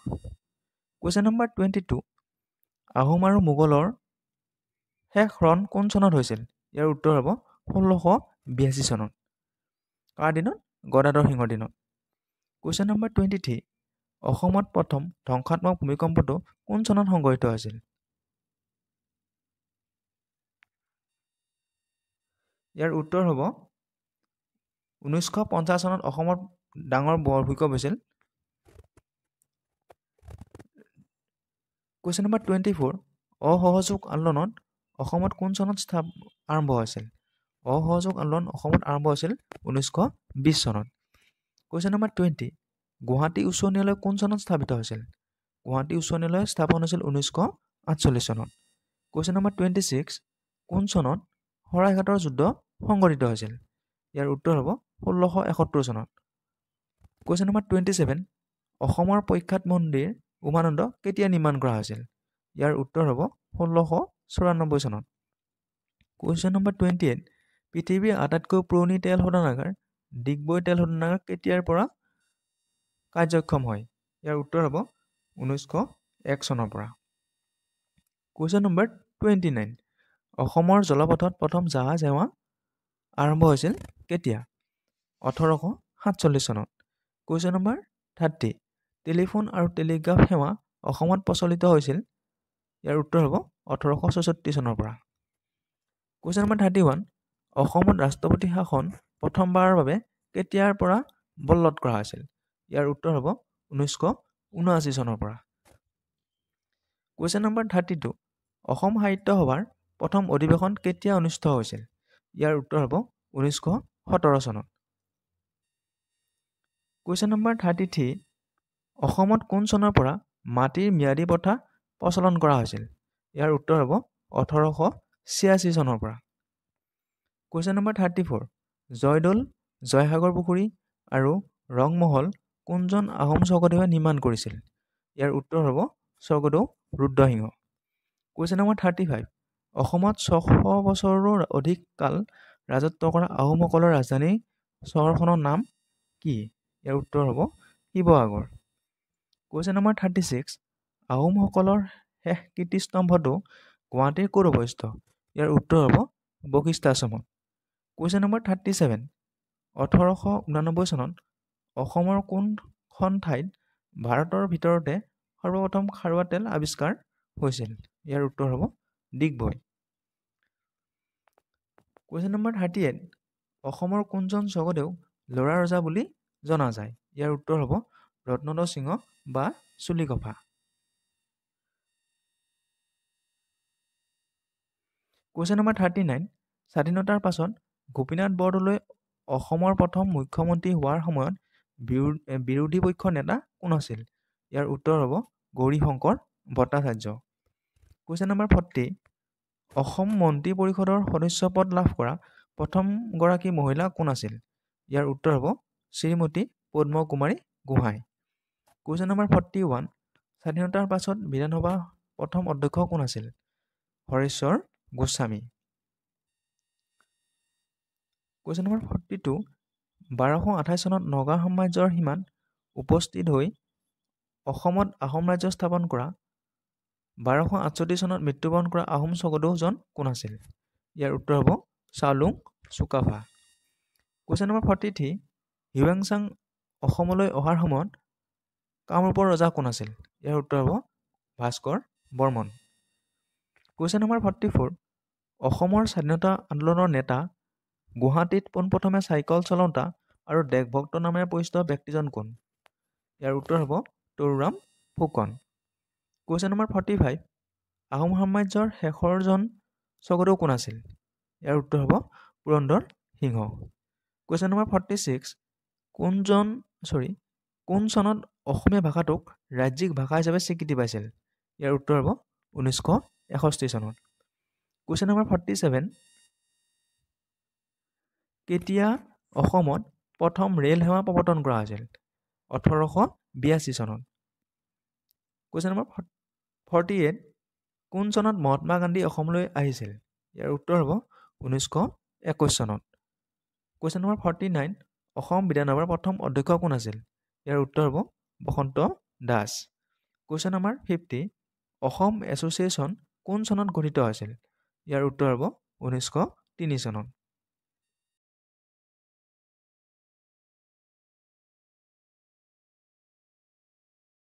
[SPEAKER 1] Question number 22, Ahom আৰু মোগলৰ শেষ ৰণ কোন চনত হৈছিল? ইয়াৰ উত্তৰ হ'ব 1682 চনত। কাৰ দিনত? গদাধৰ সিংহৰ দিনত। কুৱেশ্যন নম্বৰ 23, অসমত প্ৰথম ধ্বংসাত্মক ভূমিকম্পটো কোন চনত সংঘটিত হৈছিল? ইয়াৰ উত্তৰ হ'ব 1950 চনত অসমত ডাঙৰ ভূমিকম্প হৈছিল। কুৱেশ্যন নম্বৰ 24, অসহযোগ আন্দোলন অসমত কোন চনত আৰম্ভ হৈছিল? অসহযোগ আন্দোলন অসমত আৰম্ভ হৈছিল 1920 চনত। কুৱেশ্যন নম্বৰ 20, গুৱাহাটী উচ্চ ন্যায়ালয় কোন চনত স্থাপিত হৈছিল? গুৱাহাটী উচ্চ ন্যায়ালয় স্থাপন হৈছিল 1948 চনত। কুৱেশ্যন নম্বৰ 26, কোন চনত শৰাইঘাটৰ যুদ্ধ সংঘটিত হৈছিল? ইয়াৰ উত্তৰ হ'ব 1671 চনত। কুৱেশ্যন নম্বৰ 27, অসমৰ প্ৰখ্যাত মন্দিৰ উমানন্দ কেতিয়া নিৰ্মাণ কৰা হৈছিল? ইয়াৰ উত্তৰ হ'ব 1694 চনত। কুৱেশ্যন নম্বৰ 28, পৃথিৱীৰ আটাইতকৈ পুৰণি তেল শোধনাগাৰ ডিগবৈ তেল শোধনাগাৰ কেতিয়াৰ পৰা কাৰ্যক্ষম হয়? ইয়াৰ উত্তৰ হ'ব 1901 চনৰ পৰা। কুৱেশ্যন নম্বৰ 29, অসমৰ জলপথত প্ৰথম জাহাজ সেৱা আৰম্ভ হৈছিল কেতিয়া? 1847 চনত। কুৱেশ্যন নম্বৰ 30, টেলিফোন আৰু টেলিগ্ৰাফ সেৱা অসমত প্ৰচলিত হৈছিল? ইয়াৰ উত্তৰ হ'ব 1864 চনৰ পৰা। কুৱেশ্যন নম্বৰ 31, অসমত ৰাষ্ট্ৰপতি শাসন প্ৰথমবাৰৰ বাবে কেতিয়াৰ পৰা বলবৎ কৰা হৈছিল? ইয়াৰ উত্তৰ হ'ব 1979 চনৰ পৰা। কুৱেশ্যন নম্বৰ 32, অসম সাহিত্য সভাৰ প্ৰথম অধিৱেশন কেতিয়া অনুষ্ঠিত হৈছিল? ইয়াৰ উত্তৰ হ'ব 1917 চনত। কুৱেশ্যন নম্বৰ 33, অসমত কোন চনৰ পৰা মাটিৰ ম্যাদী প্ৰথা প্ৰচলন কৰা হৈছিল? ইয়াৰ উত্তৰ হ'ব 1886 চনৰ পৰা। কুৱেশ্যন নম্বৰ 34, জয়দৌল, জয়সাগৰ পুখুৰী আৰু ৰংমহল কোনজন আহোম স্বৰ্গদেৱে নিৰ্মাণ কৰিছিল? ইয়াৰ উত্তৰ হ'ব স্বৰ্গদেউ ৰুদ্ৰসিংহ। কুৱেশ্যন নম্বৰ 35, অসমত 600 বছৰৰো অধিক কাল ৰাজত্ব কৰা আহোমসকলৰ ৰাজধানী চহৰখনৰ নাম কি? ইয়াৰ উত্তৰ হ'ব শিৱসাগৰ। কুৱেশ্যন নম্বৰ 36, আহোমসকলৰ শেষ কীৰ্তিস্তম্ভটো গুৱাহাটীৰ ক'ত অৱস্থিত? ইয়াৰ উত্তৰ হ'ব বশিষ্ঠ আশ্ৰমত। কুৱেশ্যন নম্বৰ 37, 1889 চনত অসমৰ কোনখন ঠাইত ভাৰতৰ ভিতৰতে সৰ্বপ্ৰথম খাৰুৱা তেল আৱিষ্কাৰ হৈছিল? ইয়াৰ উত্তৰ হ'ব ডিগবৈ। কুৱেশ্যন নম্বৰ 38, অসমৰ কোনজন স্বৰ্গদেউক ল'ৰা ৰজা বুলি জনা যায়? ইয়াৰ উত্তৰ হ'ব ৰত্নদ্ৰ সিংহ বা চুলিকফা। কুৱেশ্যন নম্বৰ 39, স্বাধীনতাৰ পাছত গোপীনাথ বৰদলৈ অসমৰ প্ৰথম মুখ্যমন্ত্ৰী হোৱাৰ সময়ত বিৰোধী পক্ষৰ নেতা কোন আছিল? ইয়াৰ উত্তৰ হ'ব গৌৰীশংকৰ ভট্টাচাৰ্য। কুৱেশ্যন নম্বৰ 40, অসম মন্ত্ৰী পৰিষদৰ সদস্য পদ লাভ কৰা প্ৰথমগৰাকী মহিলা কোন আছিল? ইয়াৰ উত্তৰ হ'ব শ্ৰীমতী পদ্মকুমাৰী গোহাঁই। কুৱেশ্যন নম্বৰ 41, স্বাধীনতাৰ পাছত বিধানসভাৰ প্ৰথম অধ্যক্ষ কোন আছিল? হৰেশ্বৰ গোস্বামী। কুৱেশ্যন নম্বৰ 42, 1228 চনত নগাঁও সাম্ৰাজ্যৰ সীমাত উপস্থিত হৈ অসমত আহোম ৰাজ্য স্থাপন কৰা 1268 চনত মৃত্যুবৰণ কৰা আহোম স্বৰ্গদেউজন কোন আছিল? ইয়াৰ উত্তৰ হ'ব Chaolung Sukaphaa. Question number 43, Hiuen Tsang অসমলৈ অহাৰ সময়ত কামৰূপৰ ৰজা কোন আছিল? ইয়াৰ উত্তৰ হ'ব ভাস্কৰ বৰ্মন। কুৱেশ্যন নম্বৰ 44, অসমৰ স্বাধীনতা আন্দোলনৰ নেতা, গুৱাহাটীত পোনপ্ৰথমে চাইকেল চলাওঁতা আৰু দেশভক্ত নামেৰে পৰিচিত ব্যক্তিজন কোন? ইয়াৰ উত্তৰ হ'ব তৰুৰাম ফুকন। কুৱেশ্যন নম্বৰ 45, আহোম সাম্ৰাজ্যৰ শেষৰজন স্বৰ্গদেউ কোন আছিল? ইয়াৰ উত্তৰ হ'ব পুৰন্দৰ সিংহ। কুৱেশ্যন নম্বৰ 46, কোন চনত অসমীয়া ভাষাটোক ৰাজ্যিক ভাষা হিচাপে স্বীকৃতি পাইছিল? ইয়াৰ উত্তৰ হ'ব 1961 চনত। কুৱেশ্যন নম্বৰ 47, কেতিয়া অসমত প্ৰথম ৰেল সেৱা প্ৰৱৰ্তন কৰা হৈছিল? 1882 চনত। কুৱেশ্যন নম্বৰ 48, কোন চনত মহাত্মা গান্ধী অসমলৈ আহিছিল? ইয়াৰ উত্তৰ হ'ব 1921 চনত। কুৱেশ্যন নম্বৰ 49, অসম বিধানসভাৰ প্ৰথম অধ্যক্ষ কোন আছিল? ইয়াৰ উত্তৰ হ'ব Basanta Das. Question number 50, Assam association কোন চনত গঠিত হৈছিল? ইয়াৰ উত্তৰ হ'ব 1903 চনত।